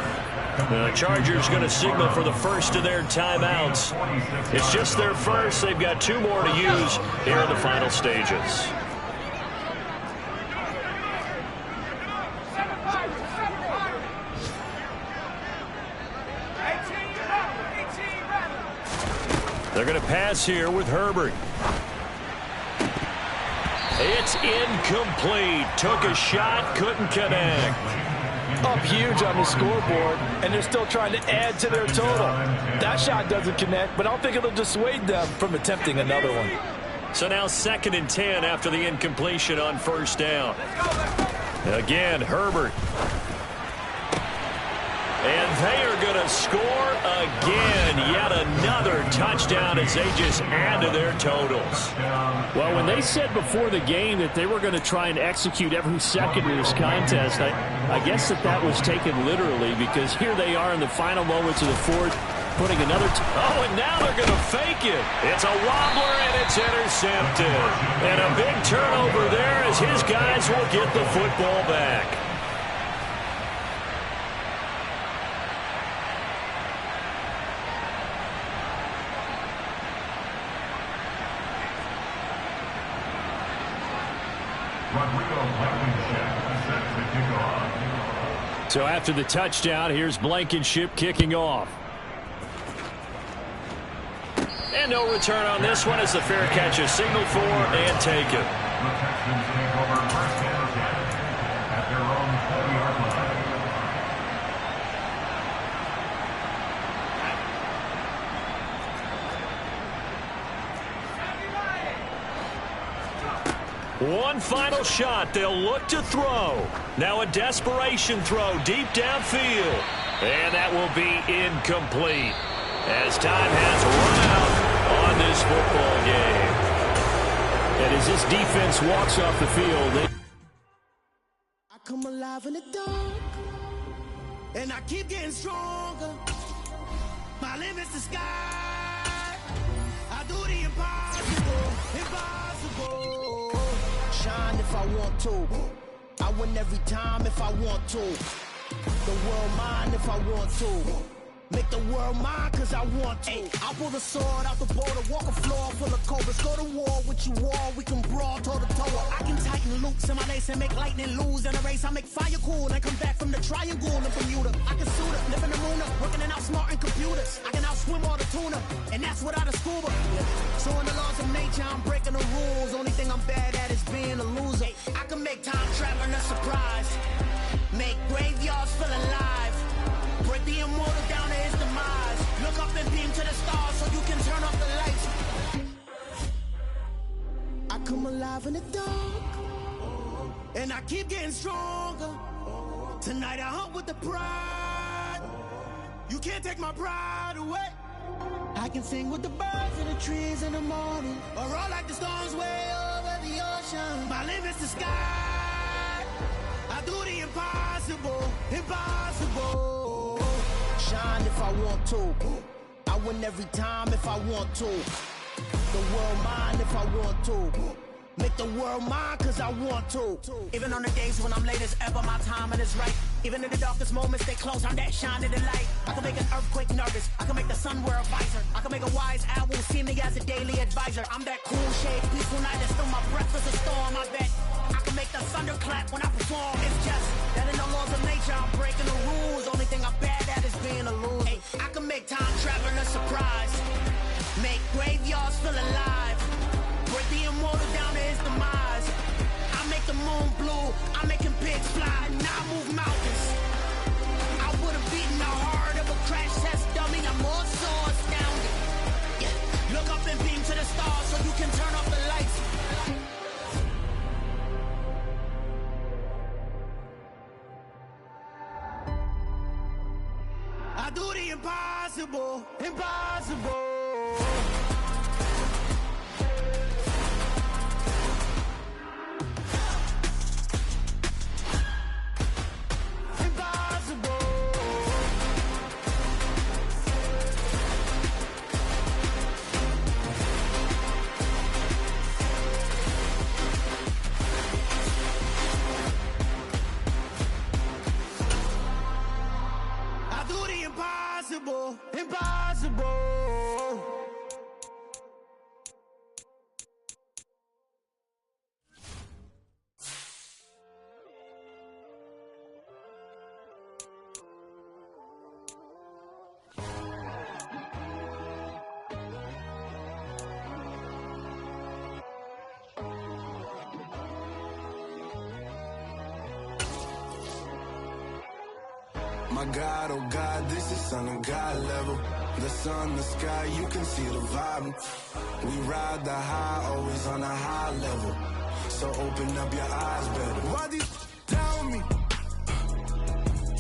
The Chargers going to signal for the first of their timeouts. It's just their first. They've got 2 more to use here in the final stages. They're going to pass here with Herbert. It's incomplete. Took a shot, couldn't connect. Up huge on the scoreboard, and they're still trying to add to their total. That shot doesn't connect, but I don't think it'll dissuade them from attempting another one. So now 2nd and 10 after the incompletion on 1st down. Again, Herbert. And they are going to score again. Yet another touchdown as they just add to their totals. Well, when they said before the game that they were going to try and execute every second of this contest, I guess that was taken literally, because here they are in the final moments of the 4th, putting another... Oh, and now they're going to fake it. It's a wobbler, and it's intercepted. And a big turnover there as his guys will get the football back. So after the touchdown, here's Blankenship kicking off. And no return on this one as the fair catch is signaled for and taken. The Texans take over 1st and 10 at their own 40-yard line. One final shot. They'll look to throw. Now a desperation throw deep downfield. And that will be incomplete as time has run out on this football game. And as this defense walks off the field, I come alive in the dark, and I keep getting stronger. My limit's the sky. I do the impossible, impossible. Shine if I want to. I win every time if I want to. The world mine if I want to. Make the world mine cause I want to. I pull the sword out the border, walk a floor full of cobras. Go to war with you all, we can brawl toe to toe. I can tighten loops in my lace and make lightning lose in a race. I make fire cool and come back from the triangle in Bermuda. I can suit up, live in the moon up, working and outsmarting computers. I can outswim all the tuna, and that's without a scuba. So in the laws of nature, I'm breaking the rules. Only thing I'm bad at is being a loser. I can make time traveling a surprise. Make graveyards feel alive. Break the immortal down to his demise. Look up and beam to the stars so you can turn off the lights. I come alive in the dark, and I keep getting stronger. Tonight I hunt with the pride. You can't take my pride away. I can sing with the birds and the trees in the morning, or roll like the storms way over the ocean. My limit's the sky. I do the impossible, impossible. Shine if I want to. I win every time if I want to. The world mine if I want to. Make the world mine cause I want to. Even on the days when I'm late as ever, my timing is right. Even in the darkest moments, stay close, I'm that shining the light. I can make an earthquake nervous, I can make the sun wear a visor. I can make a wise owl see me as a daily advisor. I'm that cool shade, peaceful night, and still my breath is a storm, I bet. I can make the thunder clap when I perform. It's just that in the laws of nature, I'm breaking the rules. Only thing I'm bad at is being a loser. Hey, I can make time traveling a surprise. Make graveyards feel alive. Break the immortal down to his demise. I make the moon blue. I'm making pigs fly. Now I move mountains. I would have beaten the heart of a crash test dummy. I'm more so astounded. Yeah. Look up and beam to the stars so you can turn off the lights. I do the impossible, impossible. Impossible, impossible. My God, oh God, this is son of God level. The sun, the sky, you can see the vibe. We ride the high, always on a high level. So open up your eyes better. Why these tell me?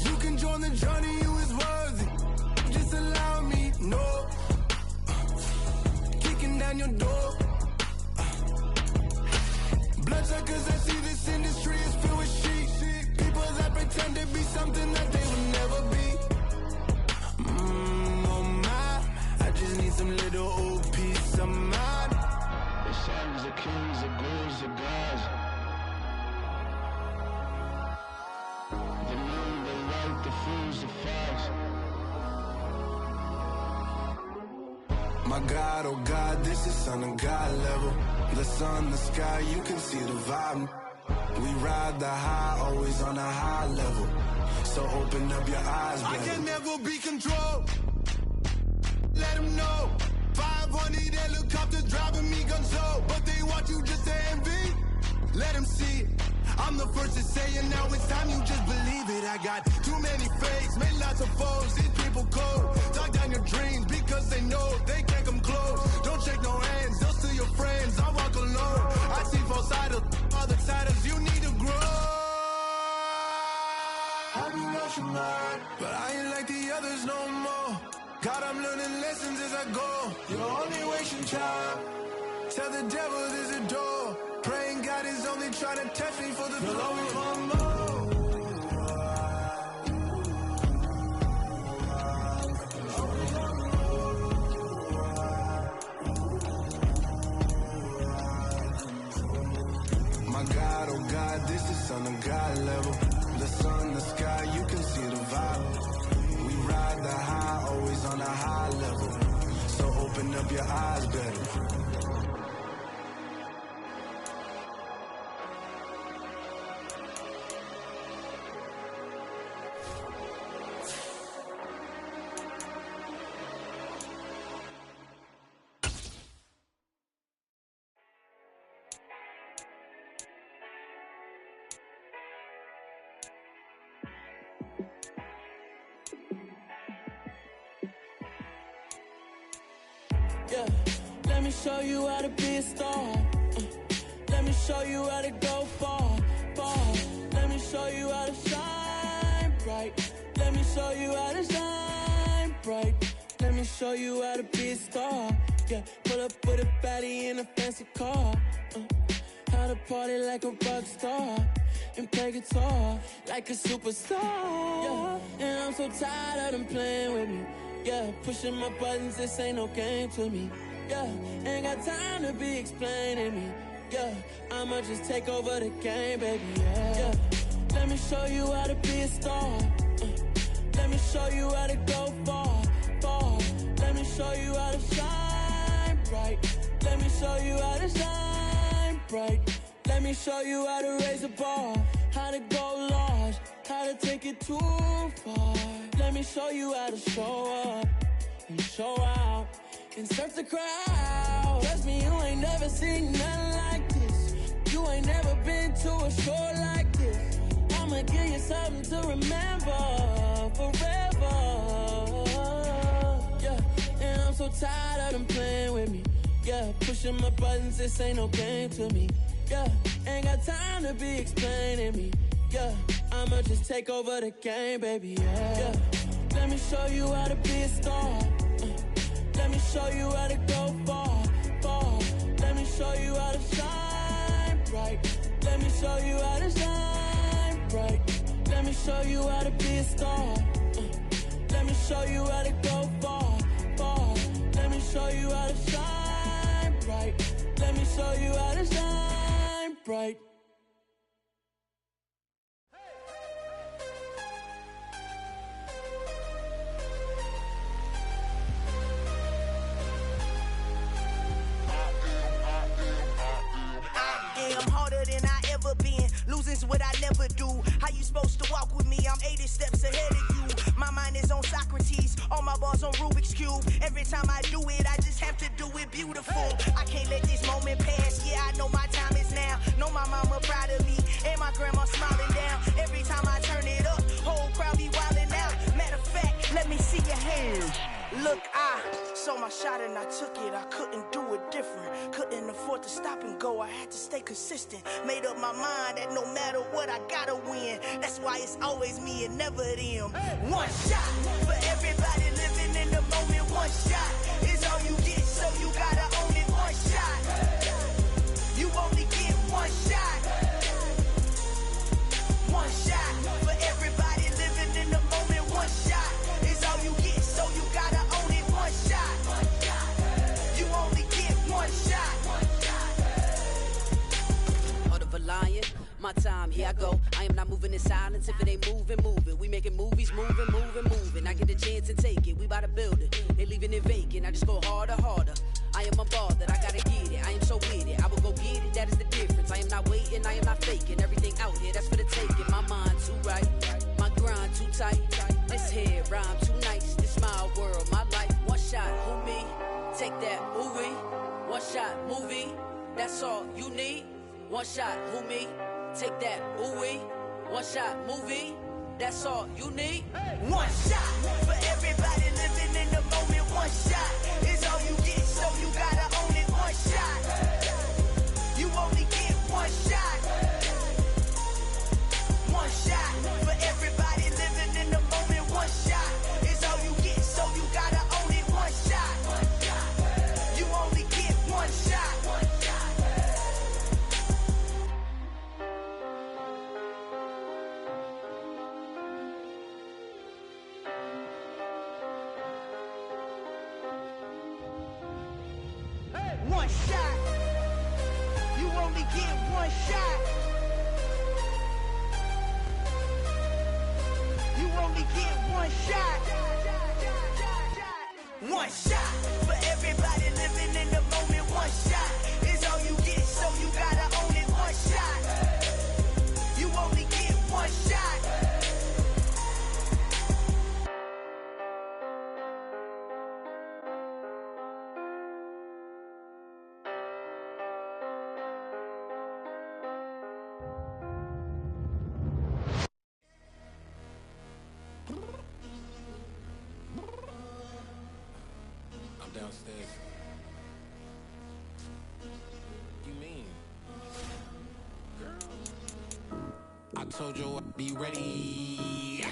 You can join the journey, you is worthy. Just allow me, no. Kicking down your door. Bloodsuckers, I see this industry is filled with sheep. People that pretend to be something that they will never be. Oh my, I just need some little old peace of mind. The sons of kings, the ghouls, the gods. The moon, the light, the fools, the facts. My God, oh God, this is son of God level. The sun, the sky, you can see the vibe. We ride the high, always on a high level. So open up your eyes, baby. I can never be controlled. Let them know. 500 helicopters driving me gonzo. But they want you just to envy. Let them see it. I'm the first to say it, now it's time you just believe it. I got too many fakes, made lots of foes. These people cold. Talk down your dreams because they know they can't come close. Don't shake no hands, they'll steal your friends. I walk alone. I see false idols, other titles, you need to grow. I've been rushing hard, but I ain't like the others no more. God, I'm learning lessons as I go. You're only wasting time. Tell the devil there's a door. Praying God is only trying to touch me for the glory for more. My God, oh God, this is son of God level. The sun, the sky, you can see the vibe. We ride the high, always on a high level. So open up your eyes better. Yeah, let me show you how to be a star. Let me show you how to go far, far. Let me show you how to shine bright. Let me show you how to shine bright. Let me show you how to be a star. Yeah, pull up with a baddie in a fancy car. How to party like a rock star and play guitar like a superstar. Yeah, and I'm so tired of them playing with me. Yeah, pushing my buttons, this ain't no game to me. Yeah, ain't got time to be explaining me. Yeah, I'ma just take over the game, baby. Yeah, let me show you how to be a star. Let me show you how to go far, far. Let me show you how to shine bright. Let me show you how to shine bright. Let me show you how to raise a bar, how to go large, how to take it too far. Let me show you how to show up and show out and surf the crowd. Trust me, you ain't never seen nothing like this. You ain't never been to a show like this. I'ma give you something to remember forever. Yeah, and I'm so tired of them playing with me. Yeah, pushing my buttons, this ain't no game to me. Yeah, ain't got time to be explaining me. Yeah, I'ma just take over the game, baby. Yeah, let me show you how to be a star. Let me show you how to go far, far. Let me show you how to shine bright. Let me show you how to shine bright. Let me show you how to be a star. Let me show you how to go far, far. Let me show you how to shine bright. Let me show you how to shine bright. I'm harder than I ever been. Losing's what I never do. How you supposed to walk with me? I'm 80 steps ahead of you. My mind is on Socrates, all my bars on Rubik's Cube. Every time I do it, I just have to do it beautiful. I can't let this moment pass. Yeah, I know my time is now. Know my mama proud of me, and my grandma smiling down. Every time I turn it up, whole crowd be wildin' out. Look, I saw my shot and I took it. I couldn't do it different. Couldn't afford to stop and go. I had to stay consistent. Made up my mind that no matter what, I gotta win. That's why it's always me and never them. One shot for everybody living in the moment. One shot is all you get, so you gotta own it. One shot. You only get one shot. One shot for everybody living in the moment. One shot is all you get, so you gotta own it. One shot. You only get one shot. Heart of a lion, my time, here I go. I am not moving in silence. If it ain't moving, move it. We making movies, moving. I get a chance and take it. We bout to build it. They leaving it vacant. I just go harder. I am a ball that I gotta get it. I am so with it. I will go get it. That is the difference. I am not waiting. I am not faking. Everything out here, that's for the taking. My mind too right. My grind too tight. This here rhyme too nice. This my world, my life. One shot, who me? Take that, who we? One shot, movie. That's all you need. One shot, who me? Take that, who we? One shot, movie. That's all you need. One shot for everybody living in the moment. One shot is all you get, so you gotta own it. One shot. You only get one shot. One shot for everybody living in the moment. One shot is all you get, so you gotta own it. One shot. You only get one shot. One shot. You only get one shot. You only get one shot. One shot for everybody living in the moment. One shot is all you get, so you gotta own it. One shot. You only get one shot. Downstairs. You mean? Girl, I told you I'd be ready.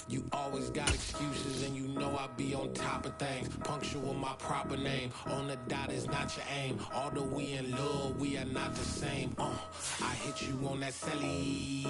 You always got excuses and you know I be on top of things. Punctual my proper name. On the dot is not your aim. Although we in love, we are not the same. I hit you on that celly.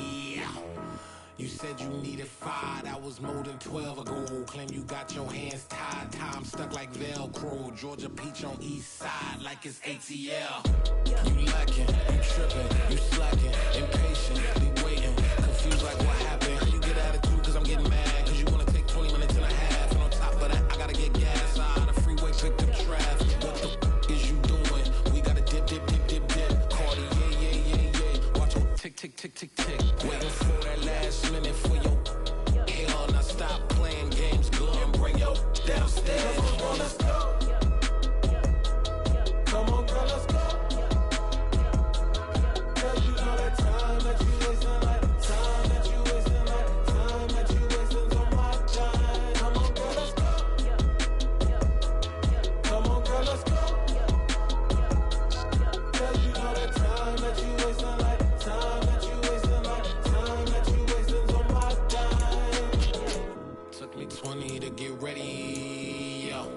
You said you needed 5, that was more than 12 ago. Claim you got your hands tied, time stuck like Velcro. Georgia Peach on east side like it's ATL. You lacking, you tripping, you slacking, impatient, be waiting, confused like what happened. You get attitude cause I'm getting mad, cause you wanna take 20 minutes and a half. And on top of that, I gotta get gas out of the freeway, pick up traffic. What the f is you doing? We gotta dip. Cardi, yeah. Watch your tick. Waiting for that last minute for your hell. Now stop playing games, go and bring your downstairs. Come on, let's go. Come on, girl, let's go. Cause you know that time that you wasting, like time that you wasting, like time that you wasting on my time. Come on, girl, let's go. Come on, girl, let's go. Cause you know that time that you wasting, like time that you wasting, like time that you wasting on my time. Took me 20 to get ready, yo.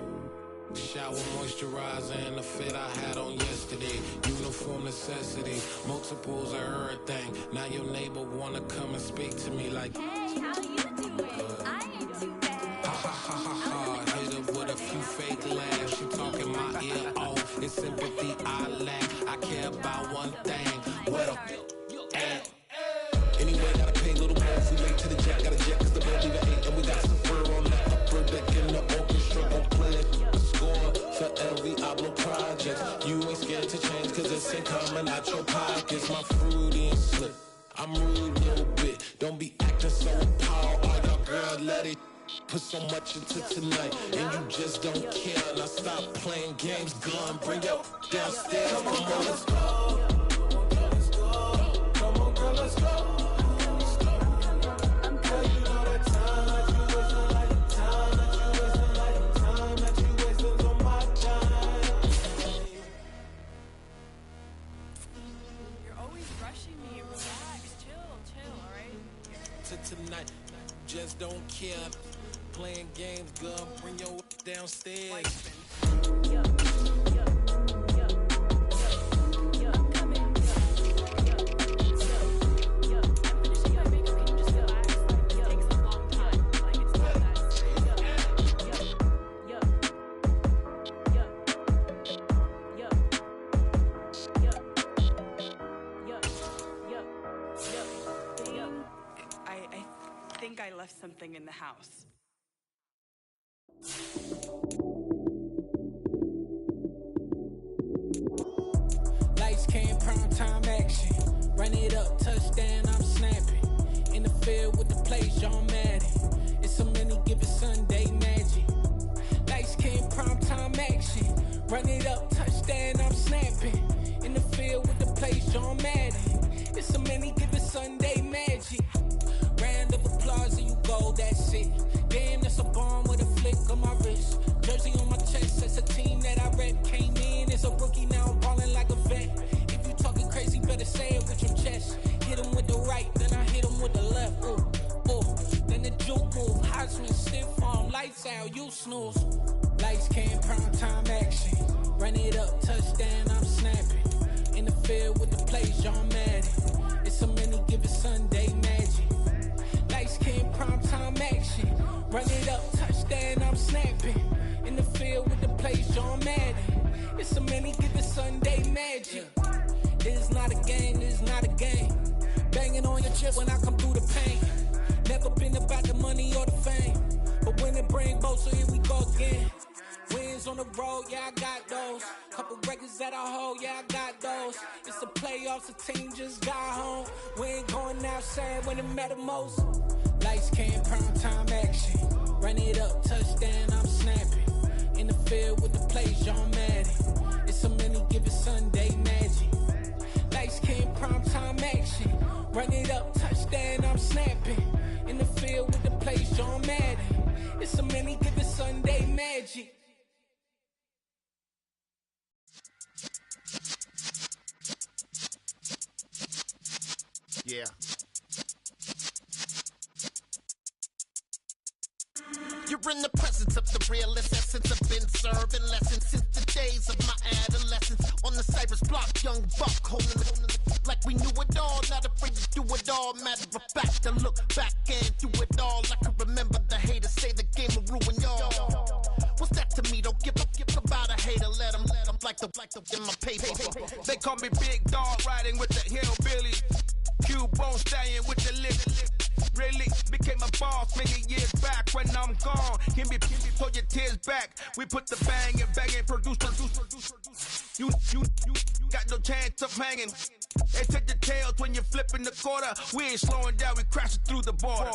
Shower moisturizer and the fit I had on yesterday. Uniform necessity, multiples of everything. Now your neighbor wanna come and speak to me like, hey, how you doing? I ain't too bad. Ha. Hit her with a few fake laughs. She talking my ear off. It's sympathy I lack. I care about one thing. Where the at? Anyway, gotta pay a little more if we late to the jet. Got a jet cause the bed leave at 8. And we got some fur on the upper deck in the orchestra. Gon' play it. Score for every Ablo project. You ain't scared to change cause this ain't coming out your pockets. My fruity and slip. I'm rude a little bit. Don't be acting so appalled. All y'all girl, let it put so much into tonight. And you just don't care. Now stop playing games. Gun, bring your downstairs. Come on, girl, let's go. Come on, girl, let's go. Girl, you know that time that you wasting, like time that you wasting, like time tonight. Just don't care. Playing games, girl, bring your downstairs. I think I left something in the house. Lights came, prime time action. Run it up, touchdown, I'm snapping. In the field with the plays, John Madden. It's so many given Sunday magic. Lights came, prime time action. Run it up, touchdown, I'm snapping. In the field with the plays, John Madden. It's so many given Sunday magic. Round of applause and you go, that's it. Damn, that's a bomb with a flick on my wrist. Jersey on my chest, that's a team that I rep. Came in as a rookie, now I'm ballin' like a vet. If you talking crazy, better say it with your chest. Hit him with the right, then I hit him with the left. Ooh, ooh. Then the juke move, Heisman, stiff arm, lights out, you snooze. Lights came, prime time action. Run it up, touchdown, I'm snapping. In the field with the plays, John Madden. It's so many given Sunday magic. Lights came, prime time action. Run it up, touchdown, I'm snapping. In the field with the plays, John Madden. It's so many given Sunday magic. This is not a game, this is not a game. Banging on your chip when I come through the pain. Never been about the money or the fame. But when it bring both, so here we go again. Wins on the road, yeah, I got those. Couple records that I hold, yeah, I got those. It's the playoffs, the team just got home. We ain't going outside when it matter most. Lights came, prime time action. Run it up, touchdown, I'm snapping. In the field with the plays, John Madden. It's so many given Sunday magic. Lights came, prime time action. Run it up, touchdown, I'm snapping. In the field with the plays, John Madden. It's so many given Sunday magic. Yeah. You're in the presence of the realest essence. I've been serving lessons since the days of my adolescence. On the Cypress block, young buck holding it like we knew it all. Not afraid to do it all. Matter of fact, to look back and do it all. I can remember the haters say the game will ruin y'all. What's that to me? Don't give about a hater. Let them like the in my paper. They call me Big Dog, riding with the hillbillies. Cubone stallion with the lip. Really became a boss many years back. When I'm gone, can be pull your tears back. We put the bang and produce. You got no chance of hanging. They take your tails when you're flipping the quarter. We ain't slowing down, we crashing through the border.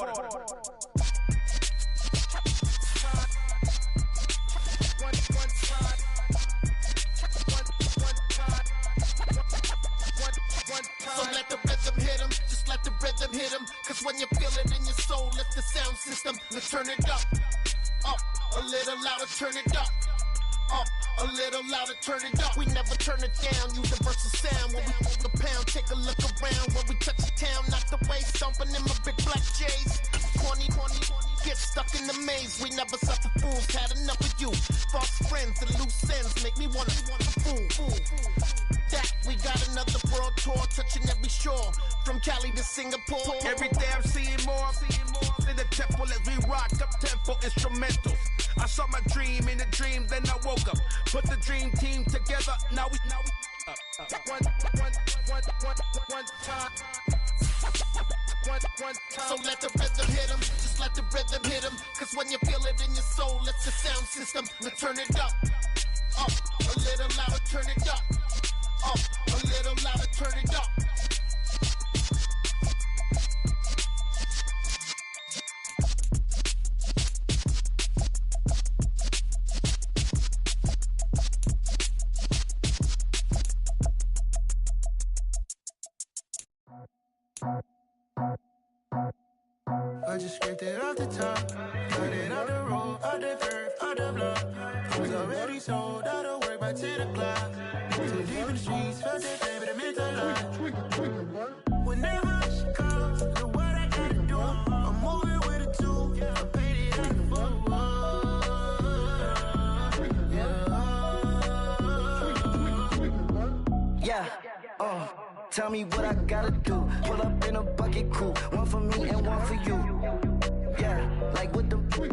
So let the rhythm hit him, just let the rhythm hit him. Cause when you feel it in your soul, lift the sound system. Let's turn it up, a little louder, turn it up. A little louder, turn it up. We never turn it down, universal sound. When we pull the pound, take a look around. When we touch the town, not the way, stomping in my big black J's. Corny, get stuck in the maze. We never suffer fools, had enough of you. False friends and loose ends make me wanna fool. That we got another world tour, touching every shore. From Cali to Singapore. Every day I'm seeing more in the temple as we rock up tempo instrumentals. I saw my dream in a dream, then I woke up. Put the dream team together, now we one time. So let the rhythm hit him, just let the rhythm hit him. Cause when you feel it in your soul, it's the sound system. Now turn it up, a little louder, turn it up, a little louder, turn it up. I just scraped it off the top, got it out the roof, out the curb, out the block. Was already sold, out of work by 10 o'clock. Too deep in the streets, felt that pain, but it meant a lot. Whenever she calls, do what I gotta do. Tell me what I gotta do. Pull up in a bucket crew. One for me and one for you. Yeah, like with the roof.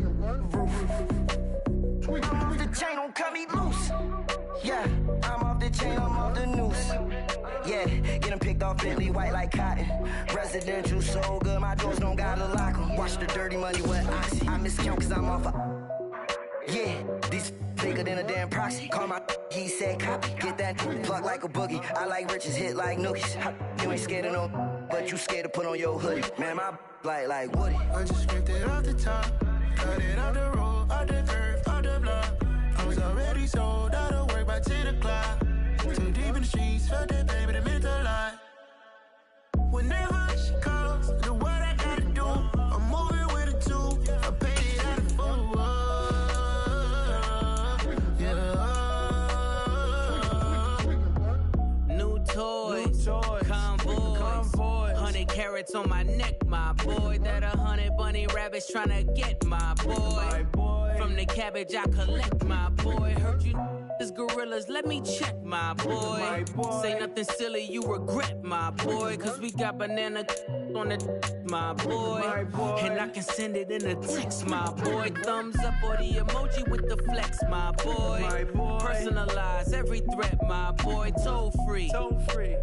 I'm off the chain, don't cut me loose. Yeah, I'm off the chain, I'm off the noose. Yeah, getting picked off Bentley, white like cotton. Residential so good, my doors don't gotta lock 'em. Watch the dirty money with oxy. I miscount cause I'm off yeah, these bigger than a damn proxy. Call my he said copy. Get that plug like a boogie. I like riches, hit like nookies. You ain't scared of no, but you scared to put on your hoodie. Man, my like Woody. I just scraped it off the top. Cut it off the road, off the curve, off the block. I was already sold out of work by 10 o'clock. Too deep in the streets, felt that baby, that meant a lot. Whenever she calls, do what I gotta do. I'm moving with a two. I paid it out of full. Toys, convoy, 100 carats on my neck, my boy. That 100 bunny rabbits tryna get my boy. From the cabbage I collect, my boy. Heard you is gorillas, let me check, my boy. Say nothing silly, you regret, my boy. Cause we got banana on the my boy. And I can send it in a text, my boy. Thumbs up or the emoji with the flex, my boy. Personalize every threat, my boy. Toll free.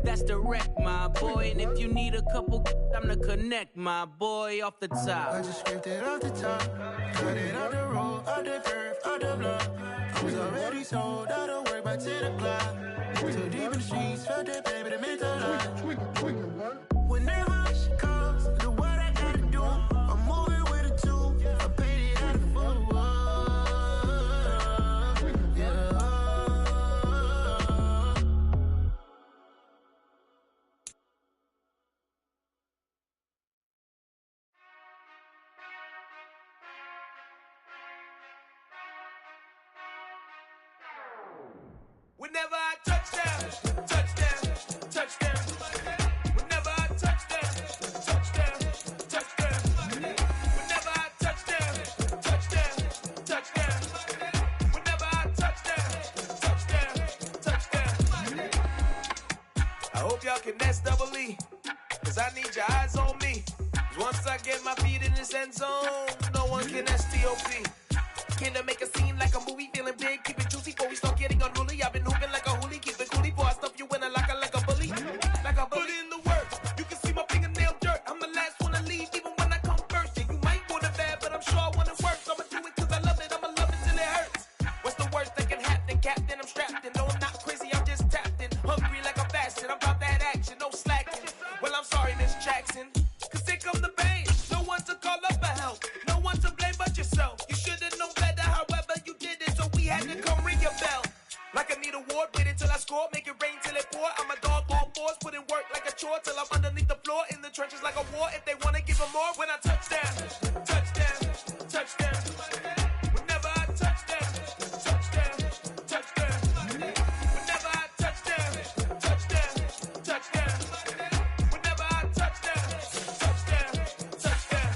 That's direct, my boy. And if you need a couple, I'm the connect, my boy. Off the top. I just scraped it off the top. Cut it off the road, off the curve, off the block. I was already sold out of work by 10 o'clock. Too deep in the streets, felt that baby, that meant a lot. Whenever she calls, do what I gotta do. I'm moving with a two. I paid it out of full. Whenever I touchdown, touchdown, touchdown. Whenever I touchdown, touchdown, touchdown. Whenever I touchdown, touchdown, touchdown. Whenever I touchdown, touchdown, touchdown. I hope y'all can nest double E, cause I need your eyes on me. Once I get my feet in this end zone, no one can STOP. Can to make a scene like a movie, feeling big, keep it juicy before we start getting unruly. I've been hooping like a hoolie, keep it coolie before I stuff you in a locker like a bully. Like a bully. Put in the work, you can see my fingernail dirt. I'm the last one to leave, even when I come first. Yeah, you might want it bad, but I'm sure I want it worse. I'ma do it cause I love it, I'ma love it till it hurts. What's the worst that can happen, Captain? I'm strapped in, no I'm not crazy, I'm just tapped in. Hungry like I'm fasting, I'm about that action, no slacking. Well, I'm sorry, Miss Jackson, cause here come the pain. No one to call up for help, no one to blame but yourself. You should've known better, however you did it, so we had to come ring your bell. Like I need a ward, wait until I score, make it rain till it pour. I'm a dog, all fours, put in work like a chore till I'm underneath the floor, in the trenches like a war. If they wanna give them more, when I touchdown, touchdown, touchdown. Whenever I touchdown, touchdown, touchdown. Whenever I touchdown, touchdown, touchdown. Whenever I touchdown, touchdown, touchdown.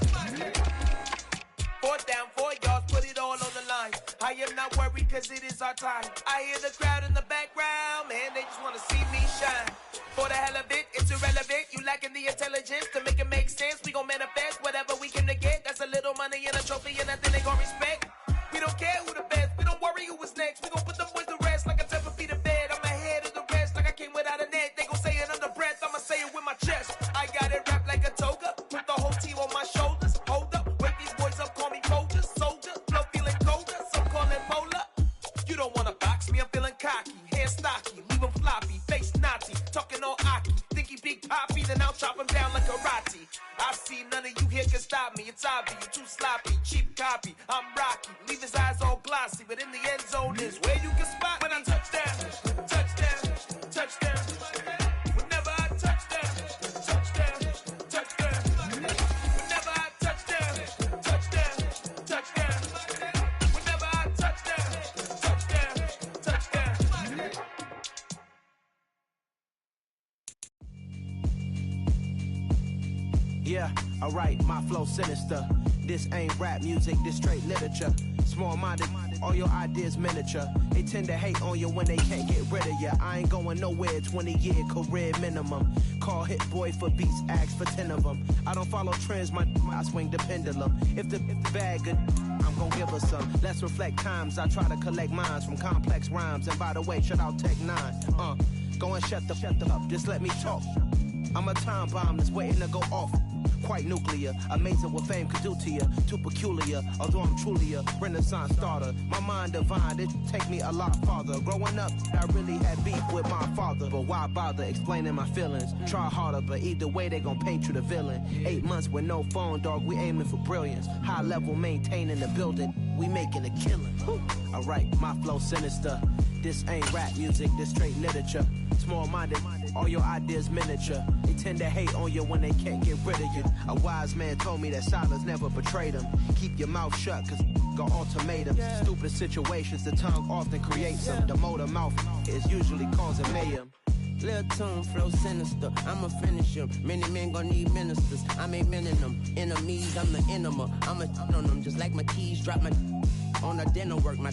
4th down, 4 yards, put it all on the line. I am not worried cause it is our time. I hear the crowd in the background, man, they just wanna see me shine. For the hell of it, it's irrelevant. You lacking the intelligence to make it make sense. We gon' manifest whatever we can to get. That's a little money and a trophy and nothing they gon' respect. We don't care who the best, we don't worry who was next. We gon' put them boys to rest like a 10 feet of bed. I'm ahead of the rest like I came without a net. They gon' say it under breath, I'ma say it with my chest. I got it wrapped like a toga, put the whole team on my shoulders. Hold up, wake these boys up, call me Folger, soldier, flow feeling colder, some call it polar. You don't wanna box me, I'm feeling cocky, hair stocky, leave him floppy, face naughty, talking all aki, think he big poppy, then I'll chop him down like karate. I see none of you here can stop me, it's obvious, you too sloppy, cheap copy, I'm rocky, leave his eyes all glossy, but in the end zone is where you can spot when I touchdown, touchdown, touchdown. Whenever I touchdown, touchdown, touchdown. Whenever I touchdown, touchdown, touchdown. Whenever I touchdown, touchdown, touchdown. Yeah, alright, my flow sinister. This ain't rap music, this straight literature. Small-minded, all your ideas miniature. They tend to hate on you when they can't get rid of you. I ain't going nowhere, 20-year career minimum. Call Hit Boy for beats, ask for 10 of them. I don't follow trends, I swing the pendulum. If the bag good, I'm gon' give her some. Let's reflect times, I try to collect minds from complex rhymes. And by the way, shout out Tech 9. Go and shut the up, just let me talk. I'm a time bomb that's waiting to go off. Quite nuclear, amazing what fame could do to you. Too peculiar, although I'm truly a renaissance starter. My mind divine, it take me a lot farther. Growing up, I really had beef with my father. But why bother explaining my feelings? Try harder, but either way they gon' paint you the villain. 8 months with no phone, dog, we aiming for brilliance. High level maintaining the building, we making a killing. Alright, my flow sinister. This ain't rap music, this straight literature. Small-minded, all your ideas miniature. They tend to hate on you when they can't get rid of you. A wise man told me that silence never betrayed him. Keep your mouth shut, cause got ultimatums. Stupid situations, the tongue often creates them. The motor mouth is usually causing mayhem. Lil' tune, flow sinister, I'ma finish him. Many men gon' need ministers, I'm a men in them. Enemies, I'm the enema. I'ma on them, just like my keys, drop my on a dinner work. My